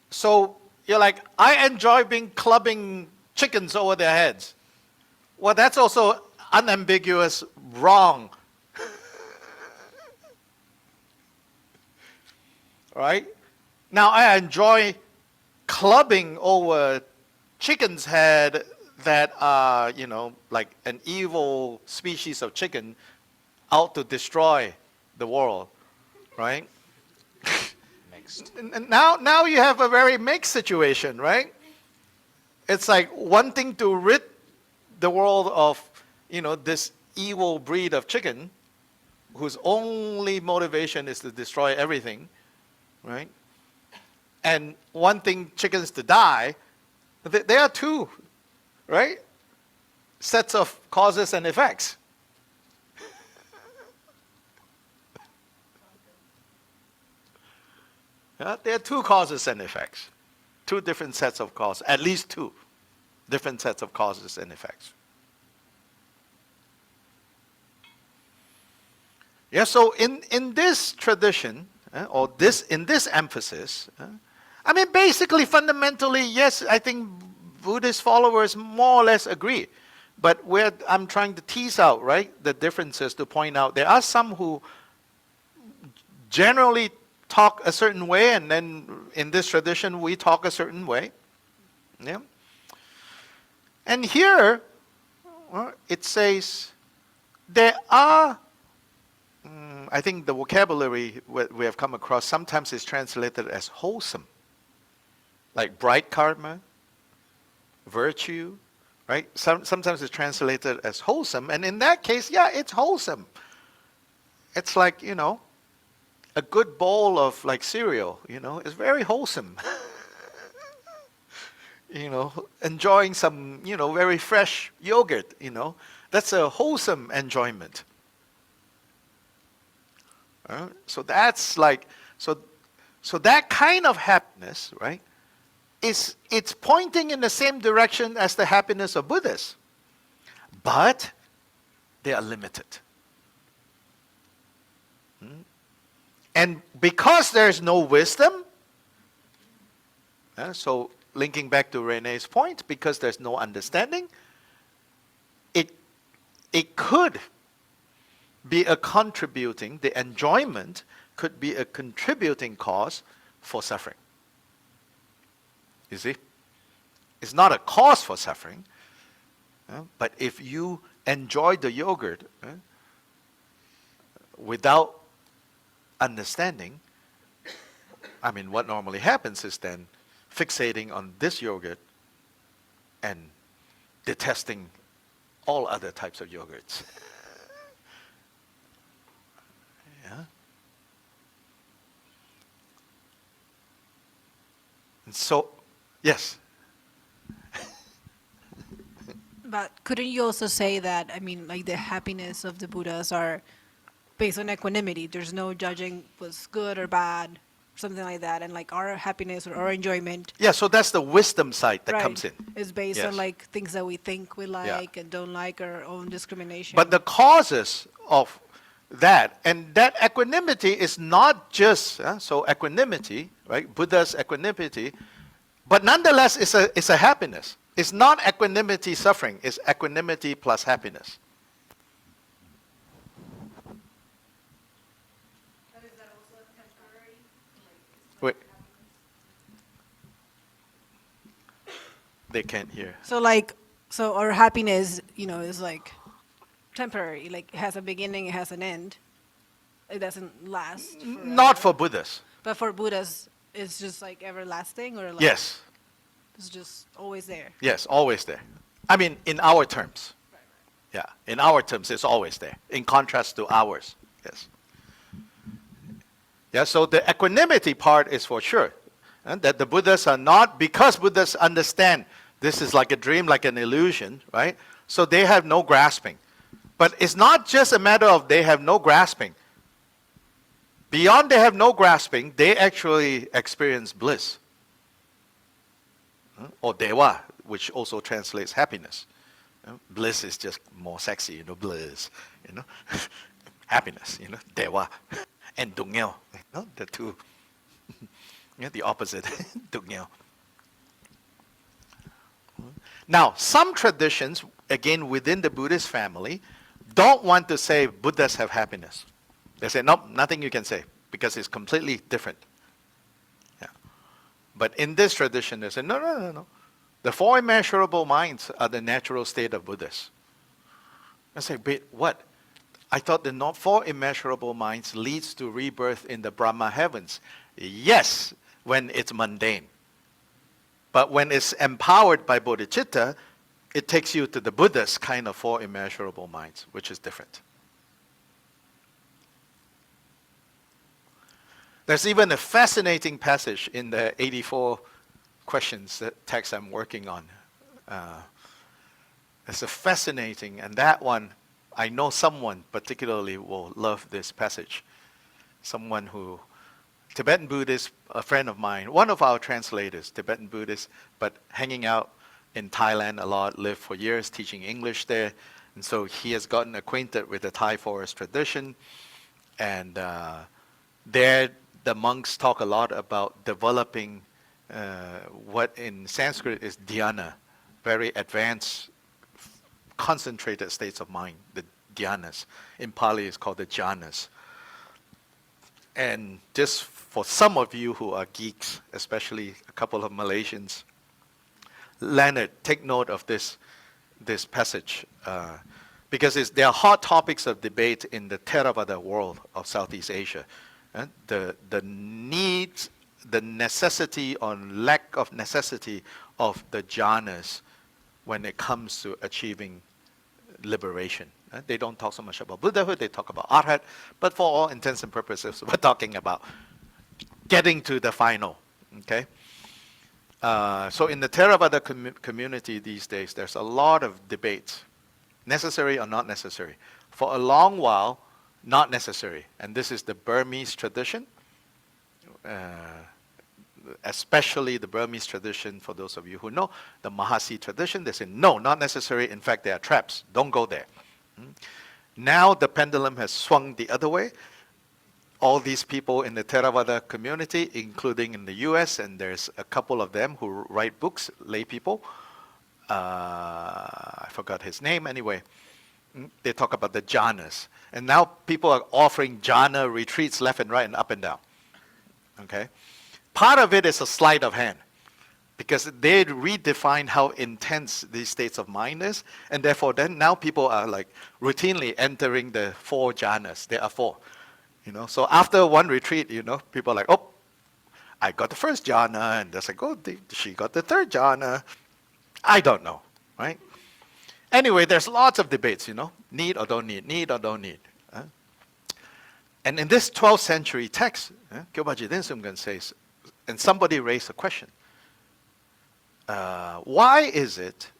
So you're like, I enjoy clubbing chickens over their heads. Well, that's also unambiguous wrong. Right? Now I enjoy clubbing over chicken's head that are, like an evil species of chicken out to destroy the world, right? Mixed. And now you have a very mixed situation, right? It's like wanting to rid the world of, this evil breed of chicken whose only motivation is to destroy everything, right? And wanting chickens to die. There are two, right? Sets of causes and effects. Yeah, there are two causes and effects. Two different sets of causes. At least two different sets of causes and effects. Yeah, so in this tradition, or in this emphasis, basically, fundamentally, yes, I think Buddhist followers more or less agree. But I'm trying to tease out, right, the differences to point out there are some who generally talk a certain way, and then in this tradition we talk a certain way. Yeah. And here, it says there are, I think the vocabulary we have come across sometimes is translated as wholesome. Like bright karma, virtue, right? Sometimes it's translated as wholesome. And in that case, yeah, it's wholesome. It's like, a good bowl of like cereal, is very wholesome. Enjoying some, very fresh yogurt, That's a wholesome enjoyment. So that's like, so that kind of happiness, right, it's pointing in the same direction as the happiness of Buddhists. But they are limited. And because there's no wisdom, so linking back to Renee's point, because there's no understanding, it could be the enjoyment could be a contributing cause for suffering. You see? It's not a cause for suffering, but if you enjoy the yogurt without understanding, I mean, what normally happens is then fixating on this yogurt and detesting all other types of yogurts. Yeah. And so, yes. But couldn't you also say that, I mean, like the happiness of the Buddhas are based on equanimity? There's no judging was good or bad, something like that. And like our happiness or our enjoyment. Yeah, so that's the wisdom side that comes in. Is based Yes. on like things that we think we like and don't like, our own discrimination. But the causes of that, and that equanimity is not just, so equanimity, right? Buddha's equanimity, but nonetheless it's a happiness. It's not equanimity suffering, it's equanimity plus happiness. But is that also temporary? Wait. They can't hear. So our happiness, is like temporary. Like it has a beginning, it has an end. It doesn't last. Not forever. for Buddhists. But for Buddhas, it's just like everlasting, or like Yes. it's just always there. Yes, always there. I mean, in our terms. Yeah, in our terms, it's always there, in contrast to ours. Yes. Yeah, so the equanimity part is for sure. That the Buddhas are not, because Buddhas understand this is like a dream, like an illusion, right? So they have no grasping. But it's not just a matter of they have no grasping. Beyond they have no grasping, they actually experience bliss. Or dewa, which also translates happiness. Bliss is just more sexy, bliss, happiness, dewa, and dungyo, the two, the opposite, dungyo. Now, some traditions, again within the Buddhist family, don't want to say Buddhas have happiness. They say, nope, nothing you can say, because it's completely different. But in this tradition, they say, no. The four immeasurable minds are the natural state of Buddhists. I say, wait, what? I thought the four immeasurable minds leads to rebirth in the Brahma heavens. Yes, when it's mundane. But when it's empowered by bodhicitta, it takes you to the Buddha's kind of four immeasurable minds, which is different. There's even a fascinating passage in the 84 questions, that text I'm working on. It's a fascinating, and that one, I know someone particularly will love this passage. Someone who, Tibetan Buddhist, a friend of mine, one of our translators, Tibetan Buddhist, but hanging out in Thailand a lot, lived for years teaching English there. And so he has gotten acquainted with the Thai forest tradition. And there, the monks talk a lot about developing what in Sanskrit is dhyana, very advanced, concentrated states of mind, the dhyanas. In Pali, it's called the jhanas. And just for some of you who are geeks, especially a couple of Malaysians, Leonard, take note of this passage, because there are hot topics of debate in the Theravada world of Southeast Asia. The needs, the necessity or lack of necessity of the jhanas when it comes to achieving liberation. They don't talk so much about Buddhahood, they talk about arhat, but for all intents and purposes, we're talking about getting to the final, okay? So in the Theravada community these days, there's a lot of debate Necessary or not necessary? For a long while, not necessary. And this is the Burmese tradition, especially the Burmese tradition, for those of you who know, the Mahasi tradition, they say, no, not necessary. In fact, they are traps. Don't go there. Now the pendulum has swung the other way. All these people in the Theravada community, including in the US, and there's a couple of them who write books, lay people. I forgot his name anyway. They talk about the jhanas. And now people are offering jhana retreats left and right and up and down. Okay? Part of it is a sleight of hand, because they redefine how intense these states of mind is, and therefore then now people are like routinely entering the 4 jhanas. There are 4. So after one retreat, people are like, oh, I got the first jhana, and they're like, oh, she got the 3rd jhana. I don't know, right? Anyway, there's lots of debates, need or don't need. And in this 12th century text, Kyoba Jiden Sumgan says, and somebody raised a question. Why is it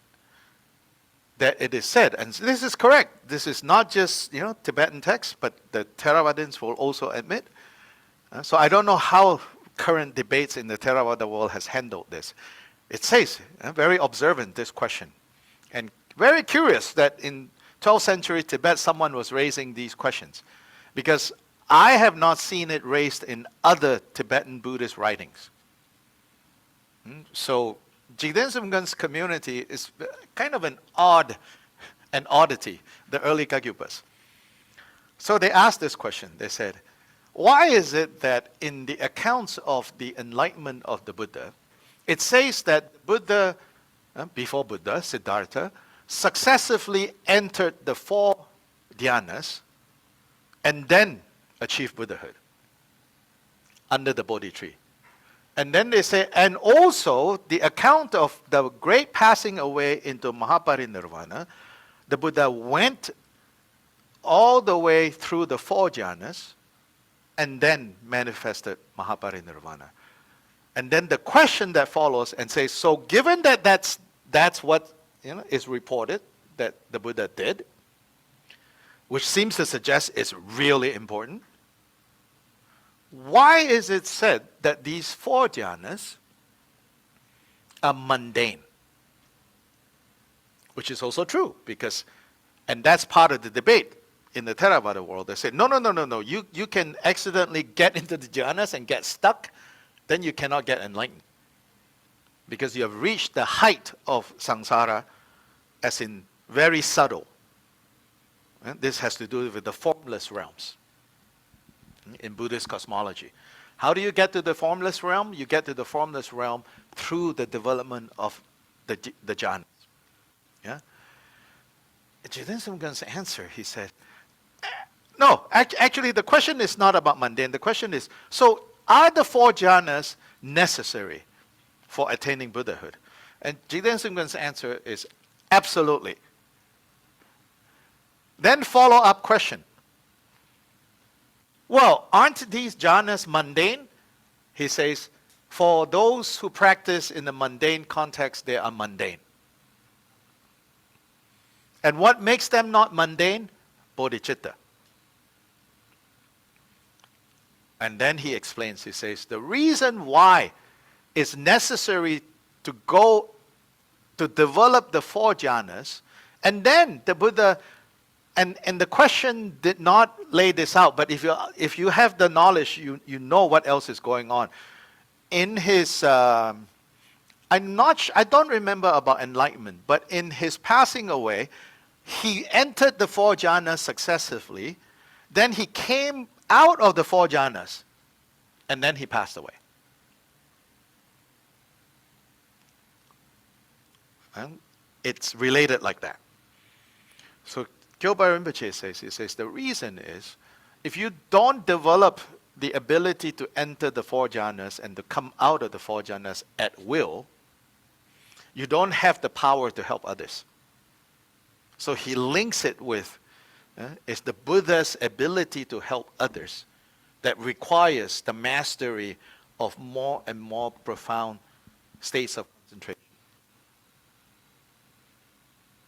that it is said, and this is correct, this is not just Tibetan text, but the Theravadins will also admit. So I don't know how current debates in the Theravada world has handled this. It says, very observant, this question. And very curious that in 12th century Tibet someone was raising these questions. Because I have not seen it raised in other Tibetan Buddhist writings. So Jigden Sumgan's community is kind of an oddity, the early Kagyupas. So they asked this question. They said, why is it that in the accounts of the enlightenment of the Buddha, it says that Buddha, before Buddha, Siddhartha, successively entered the 4 dhyanas and then achieved Buddhahood under the Bodhi tree. And then they say, and also the account of the great passing away into Mahaparinirvana, the Buddha went all the way through the 4 jhanas and then manifested Mahaparinirvana. And then the question that follows and says, so given that that's what is reported that the Buddha did, which seems to suggest it's really important, why is it said that these 4 jhanas are mundane? Which is also true, because, and that's part of the debate in the Theravada world. They say, no, you can accidentally get into the jhanas and get stuck, then you cannot get enlightened. Because you have reached the height of samsara, as in very subtle. And this has to do with the formless realms in Buddhist cosmology. How do you get to the formless realm? You get to the formless realm through the development of the jhanas. Yeah? Jigden Sumgan's answer, he said, no, actually the question is not about mundane. The question is, so are the 4 jhanas necessary for attaining Buddhahood? And Jigden Sumgan's answer is absolutely. Then follow-up question. Well, aren't these jhanas mundane? He says, for those who practice in the mundane context, they are mundane. And what makes them not mundane? Bodhicitta. And then he explains, he says, the reason why it's necessary to go to develop the 4 jhanas, and then the Buddha, and the question did not lay this out, but if you have the knowledge, you know what else is going on. In his, I don't remember about enlightenment, but in his passing away, he entered the 4 jhanas successively, then he came out of the 4 jhanas, and then he passed away. And it's related like that. So Kyoba Rinpoche says, the reason is, if you don't develop the ability to enter the 4 jhanas and to come out of the 4 jhanas at will, you don't have the power to help others. So he links it with, it's the Buddha's ability to help others that requires the mastery of more and more profound states of concentration.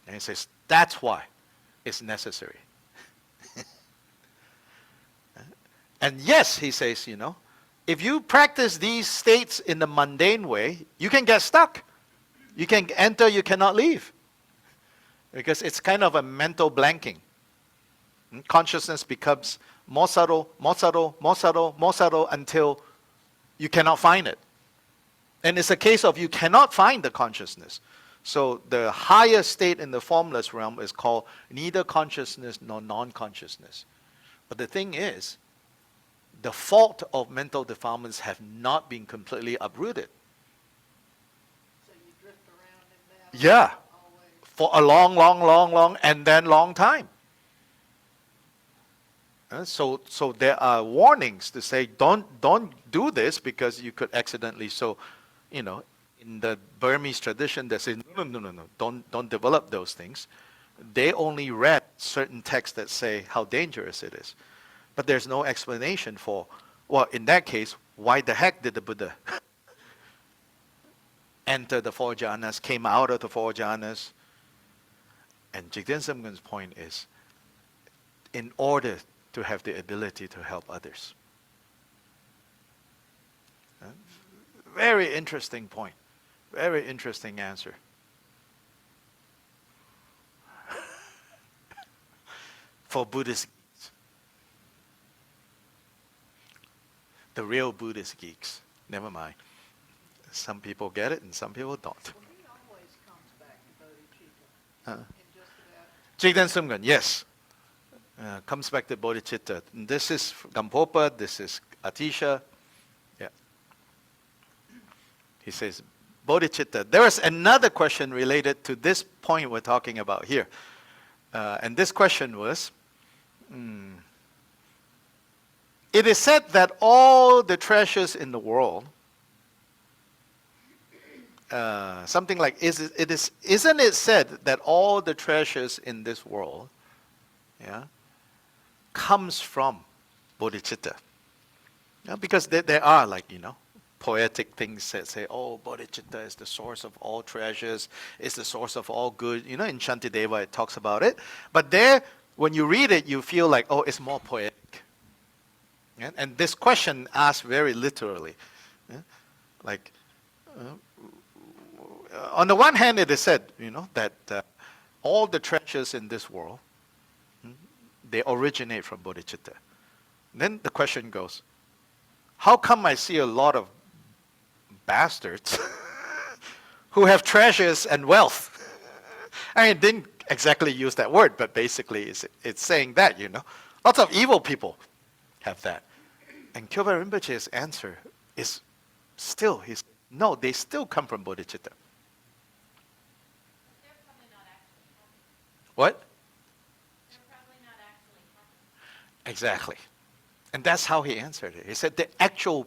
And he says, that's why is necessary. And yes, he says, if you practice these states in the mundane way, you can get stuck. You can enter, you cannot leave. Because it's kind of a mental blanking. Consciousness becomes more subtle, more subtle, more subtle, more subtle until you cannot find it. And it's a case of you cannot find the consciousness. So the higher state in the formless realm is called neither consciousness nor non-consciousness. But the thing is, the fault of mental defilements have not been completely uprooted. So you drift around in that. Yeah, Always. for a long, long, long, long, and then long time. So there are warnings to say don't do this because you could accidentally. So, in the Burmese tradition, they say no, don't develop those things. They only read certain texts that say how dangerous it is, but there's no explanation for. Well, in that case, why the heck did the Buddha enter the four jhanas, came out of the four jhanas? And Jigten Samgön's point is, in order to have the ability to help others. Very interesting point. Very interesting answer. For Buddhist geeks. The real Buddhist geeks. Never mind. Some people get it and some people don't. Well, he always comes back to bodhicitta. Uh, In just about. Jigten Samgön, yes. Comes back to bodhicitta. This is Gampopa, this is Atisha. Yeah. He says, bodhicitta. There is another question related to this point we're talking about here. And this question was, it is said that all the treasures in the world, something like, isn't it said that all the treasures in this world, comes from bodhicitta? Because there are poetic things that say, oh, bodhicitta is the source of all treasures, is the source of all good. In Shantideva it talks about it. But there, when you read it, you feel like, oh, it's more poetic. And this question asked very literally. On the one hand, it is said, that all the treasures in this world, they originate from bodhicitta. Then the question goes, how come I see a lot of bastards who have treasures and wealth? I mean, it didn't exactly use that word, but basically it's saying that, Lots of evil people have that. And Kyoba Rinpoche's answer is still, no, they still come from bodhicitta. What? Exactly. And that's how he answered it. He said the actual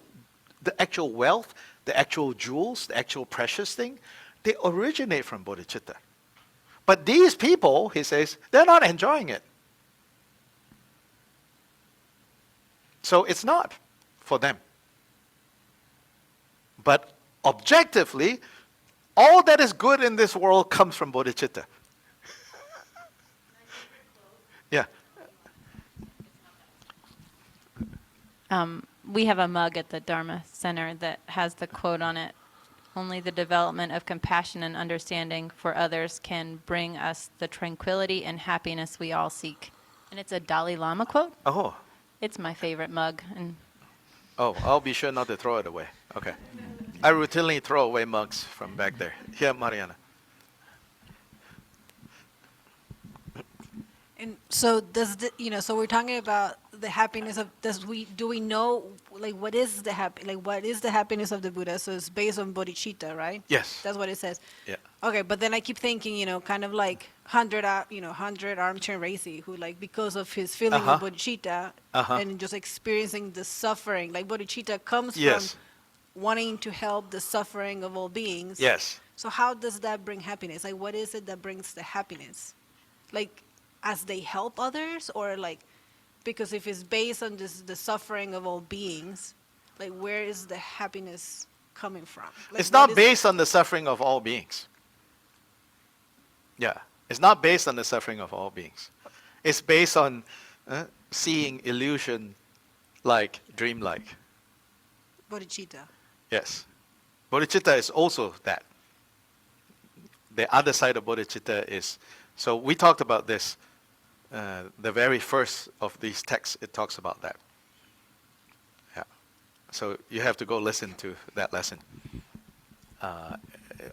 wealth, the actual jewels, the actual precious thing, they originate from bodhicitta. But these people, he says, they're not enjoying it. So it's not for them. But objectively, all that is good in this world comes from bodhicitta. Yeah. We have a mug at the Dharma Center that has the quote on it. Only the development of compassion and understanding for others can bring us the tranquility and happiness we all seek. And it's a Dalai Lama quote. Oh. It's my favorite mug. And Oh, I'll be sure not to throw it away. Okay. I routinely throw away mugs from back there. Here, Mariana. And so so we're talking about the happiness of, do we know, what is the happiness of the Buddha? So it's based on bodhicitta, right? Yes. That's what it says. Yeah. Okay, but then I keep thinking, kind of like 100 armchair racy, who because of his feeling of bodhicitta and just experiencing the suffering, bodhicitta comes Yes. from wanting to help the suffering of all beings. Yes. So how does that bring happiness? What is it that brings the happiness? As they help others, or because if it's based on the suffering of all beings, where is the happiness coming from? It's not based on the suffering of all beings. Yeah. It's not based on the suffering of all beings. It's based on seeing illusion like dreamlike. Bodhicitta. Yes. Bodhicitta is also that. The other side of bodhicitta is, so we talked about this, the very first of these texts, it talks about that. Yeah. So you have to go listen to that lesson.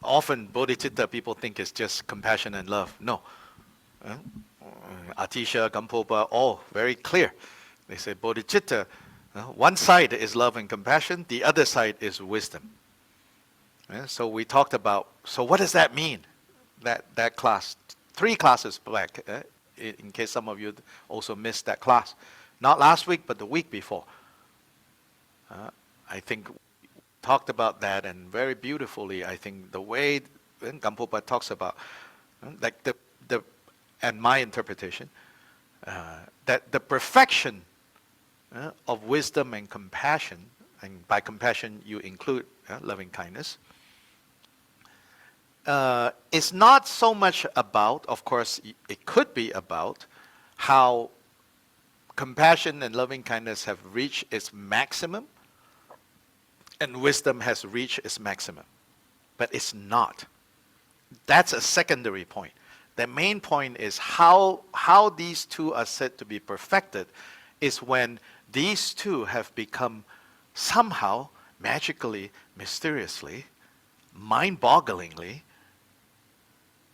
Often bodhicitta people think it's just compassion and love. No. Atisha, Gampopa, all very clear. They say bodhicitta, one side is love and compassion, the other side is wisdom. So we talked about, so what does that mean? That class, 3 classes back, in case some of you also missed that class. Not last week, but the week before. I think we talked about that, and very beautifully, I think the way Gampopa talks about, like and my interpretation, that the perfection of wisdom and compassion, and by compassion you include loving kindness, it's not so much about, of course, it could be about how compassion and loving kindness have reached its maximum and wisdom has reached its maximum. But it's not. That's a secondary point. The main point is how these two are said to be perfected is when these two have become somehow, magically, mysteriously, mind-bogglingly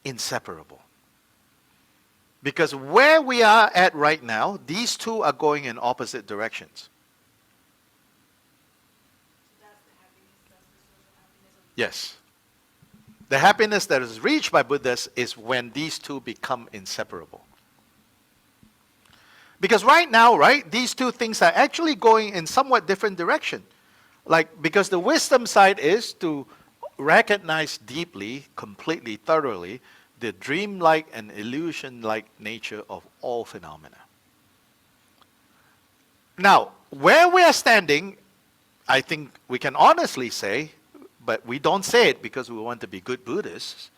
inseparable. Because where we are at right now, these two are going in opposite directions. Yes. The happiness that is reached by Buddhas is when these two become inseparable. Because right now, right, these two things are actually going in somewhat different direction. Like, because the wisdom side is to recognize deeply, completely, thoroughly, the dreamlike and illusion-like nature of all phenomena. Now, where we are standing, I think we can honestly say, but we don't say it because we want to be good Buddhists,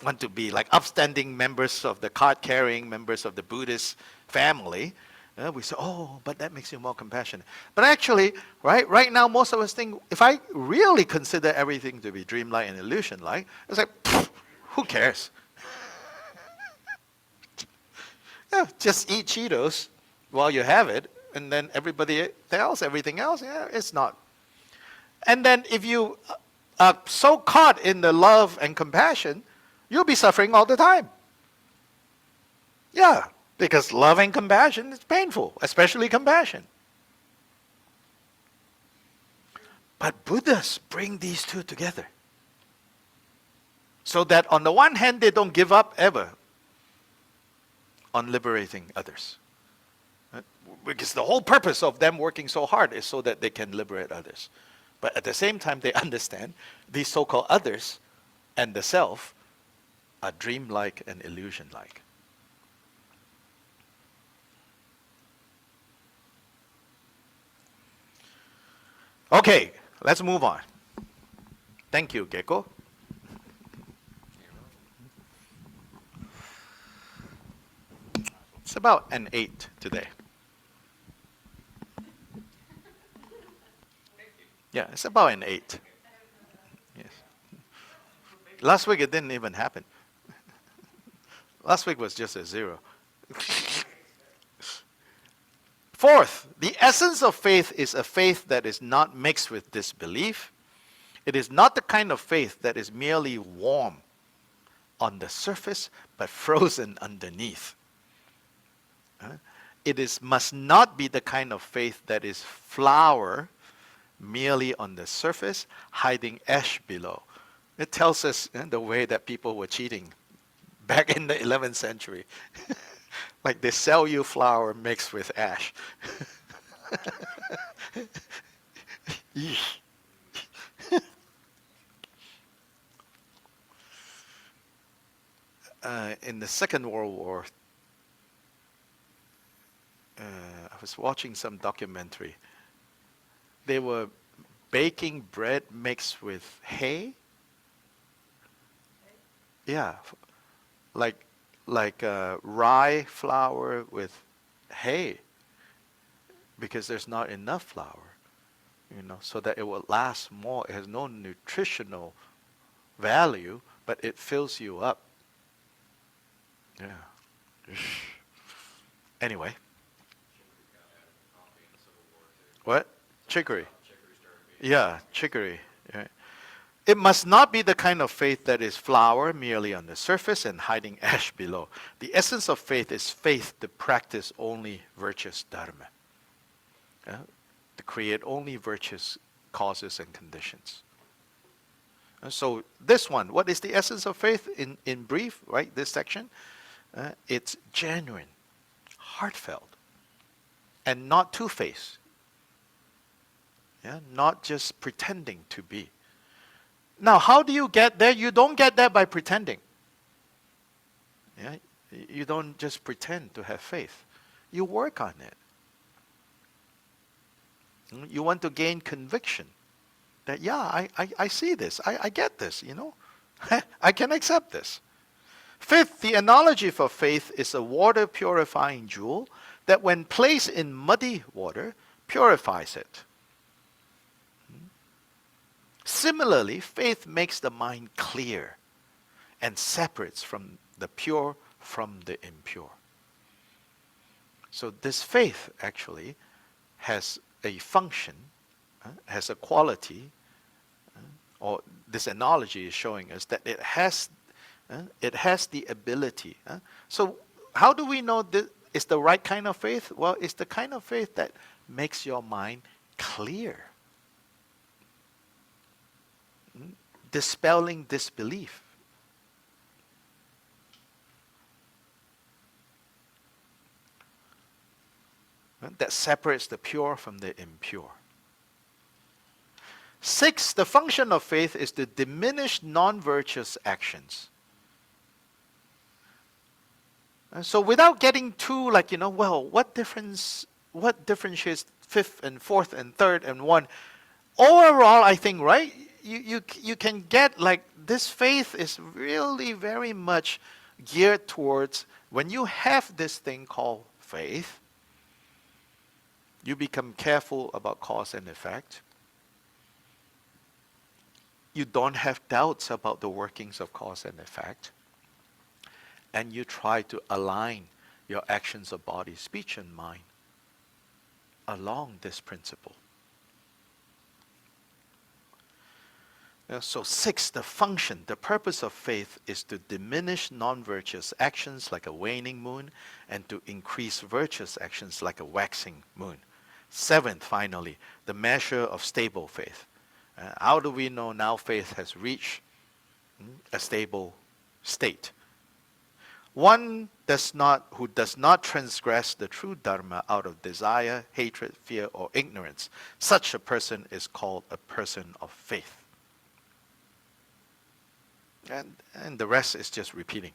want to be like upstanding members of the card-carrying members of the Buddhist family. We say, oh, but that makes you more compassionate. But actually, right now, most of us think, if I really consider everything to be dreamlike and illusion-like, it's like, who cares? Yeah, just eat Cheetos while you have it, and then everything else, yeah, it's not. And then if you are so caught in the love and compassion, you'll be suffering all the time. Yeah, because love and compassion is painful, especially compassion. But Buddhas bring these two together. So that on the one hand, they don't give up ever on liberating others. Because the whole purpose of them working so hard is so that they can liberate others. But at the same time, they understand these so-called others and the self are dreamlike and illusion-like. Okay, let's move on. Thank you, Gecko. It's about an 8 today. Yeah, it's about an 8. Yes. Last week it didn't even happen. Last week was just a 0. Fourth, the essence of faith is a faith that is not mixed with disbelief. It is not the kind of faith that is merely warm on the surface but frozen underneath. It must not be the kind of faith that is flour merely on the surface, hiding ash below. It tells us the way that people were cheating back in the 11th century. Like they sell you flour mixed with ash. In the Second World War, I was watching some documentary. They were baking bread mixed with hay. Yeah, like like rye flour with hay, because there's not enough flour, so that it will last more. It has no nutritional value, but it fills you up. Yeah. Anyway. What? Chicory. Yeah, chicory. Yeah. It must not be the kind of faith that is flour merely on the surface and hiding ash below. The essence of faith is faith to practice only virtuous Dharma. Yeah? To create only virtuous causes and conditions. So this one, what is the essence of faith in brief, right? This section, it's genuine, heartfelt, and not two-faced. Yeah, not just pretending to be. Now, how do you get there? You don't get there by pretending. Yeah, you don't just pretend to have faith. You work on it. You want to gain conviction that, yeah, I see this. I get this, I can accept this. Fifth, the analogy for faith is a water purifying jewel that when placed in muddy water, purifies it. Similarly, faith makes the mind clear and separates from the pure from the impure. So this faith actually has a function, has a quality, or this analogy is showing us that it has the ability. So how do we know that it's the right kind of faith? Well, it's the kind of faith that makes your mind clear. Dispelling disbelief. That separates the pure from the impure. 6, the function of faith is to diminish non-virtuous actions. So without getting too what differentiates 5th and 4th and 3rd and 1? Overall, I think, right? You can get this faith is really very much geared towards when you have this thing called faith, you become careful about cause and effect. You don't have doubts about the workings of cause and effect. And you try to align your actions of body, speech, and mind along this principle. So 6, the function, the purpose of faith is to diminish non-virtuous actions like a waning moon and to increase virtuous actions like a waxing moon. 7th, finally, the measure of stable faith. How do we know now faith has reached a stable state? One who does not transgress the true Dharma out of desire, hatred, fear, or ignorance. Such a person is called a person of faith. And the rest is just repeating.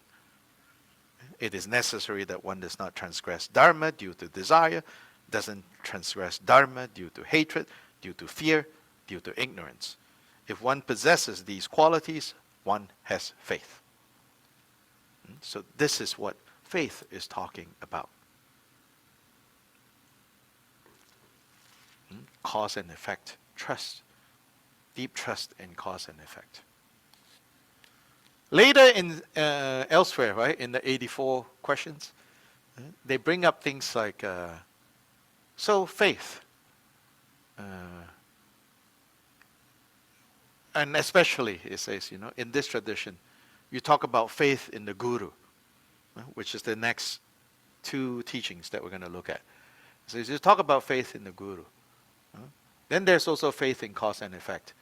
It is necessary that one does not transgress Dharma due to desire, doesn't transgress Dharma due to hatred, due to fear, due to ignorance. If one possesses these qualities, one has faith. So this is what faith is talking about. Cause and effect, trust, deep trust in cause and effect. Later in elsewhere, right, in the 84 questions, they bring up things like, so faith, and especially, it says, in this tradition, you talk about faith in the Guru, which is the next 2 teachings that we're going to look at. So you talk about faith in the Guru. Then there's also faith in cause and effect.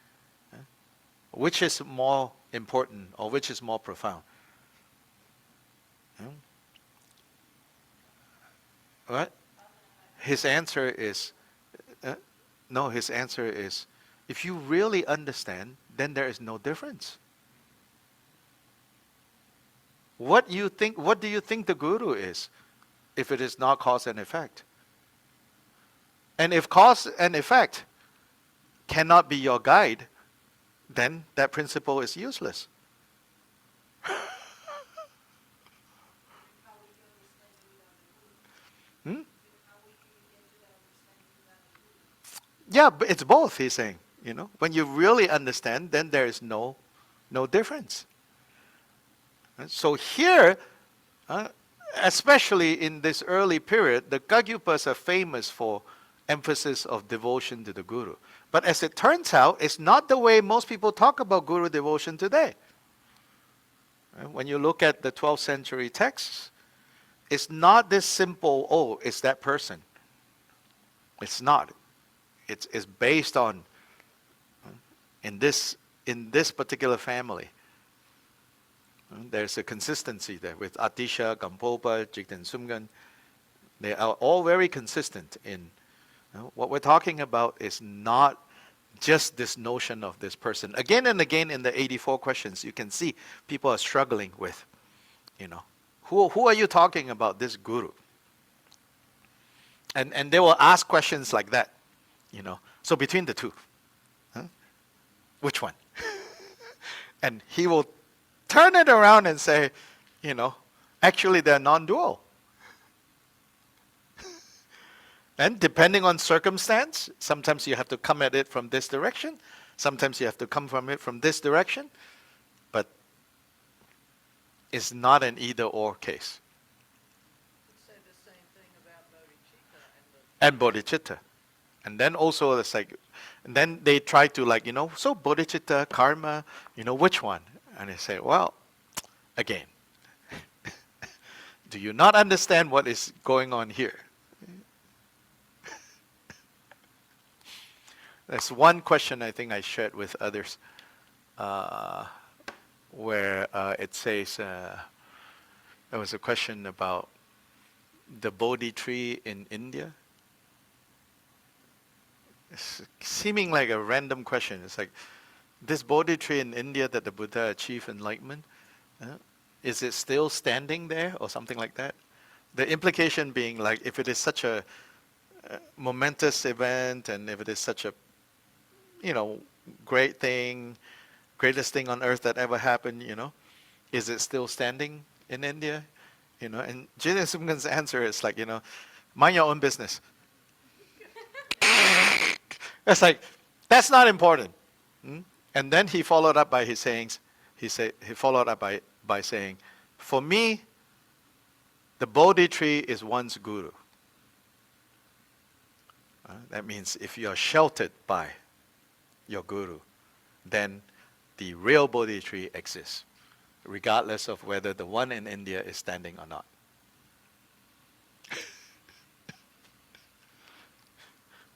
Which is more important or which is more profound? What? His answer is, his answer is, if you really understand, then there is no difference. What do you think the Guru is, if it is not cause and effect? And if cause and effect cannot be your guide, then that principle is useless. Yeah, but it's both, he's saying. When you really understand, then there is no difference. So here, especially in this early period, the Kagyupas are famous for emphasis of devotion to the Guru. But as it turns out, it's not the way most people talk about Guru devotion today. When you look at the 12th century texts, it's not this simple, oh, it's that person. It's not. It's based on, in this particular family, there's a consistency there with Atisha, Gampopa, Jigten Sumgan. They are all very consistent in what we're talking about is not just this notion of this person. Again and again in the 84 questions, you can see people are struggling with, who are you talking about, this Guru? And they will ask questions like that, So between the two, which one? And he will turn it around and say, actually they're non-dual. And depending on circumstance, sometimes you have to come at it from this direction, sometimes you have to come from it from this direction, but it's not an either-or case. Say the same thing about bodhicitta And bodhicitta. And then also it's like, and then they try to so bodhicitta, karma, which one? And they say, well, again, do you not understand what is going on here? There's one question I think I shared with others where it says, there was a question about the Bodhi tree in India. It's seeming like a random question. It's like, this Bodhi tree in India that the Buddha achieved enlightenment, is it still standing there or something like that? The implication being like, if it is such a momentous event and if it is such a great thing, greatest thing on earth that ever happened, is it still standing in India? And Jigten Sumgan's answer is like, mind your own business. It's like, that's not important. And then he followed up by his sayings, he followed up by saying, for me, the Bodhi tree is one's guru. That means if you are sheltered by your guru, then the real Bodhi tree exists, regardless of whether the one in India is standing or not.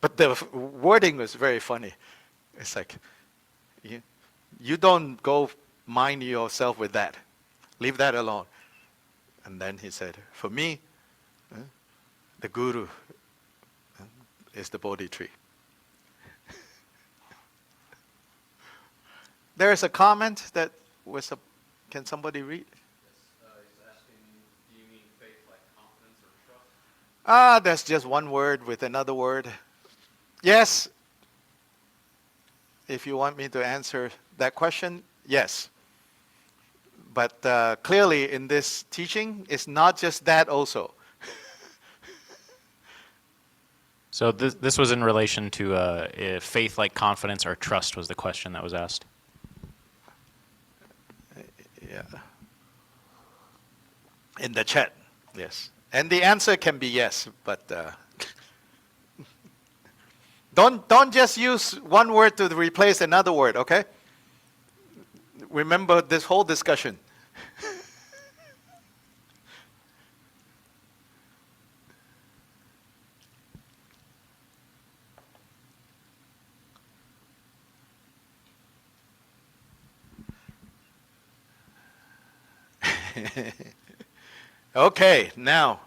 But the wording was very funny. It's like, you don't go mind yourself with that. Leave that alone. And then he said, for me, the guru is the Bodhi tree. There is a comment that was can somebody read? He's asking, do you mean faith like confidence or trust? That's just one word with another word. Yes. If you want me to answer that question, yes. But clearly in this teaching, it's not just that also. So this was in relation to if faith like confidence or trust was the question that was asked. Yeah. In the chat, yes. And the answer can be yes, but don't just use one word to replace another word, okay? Remember this whole discussion. Okay, now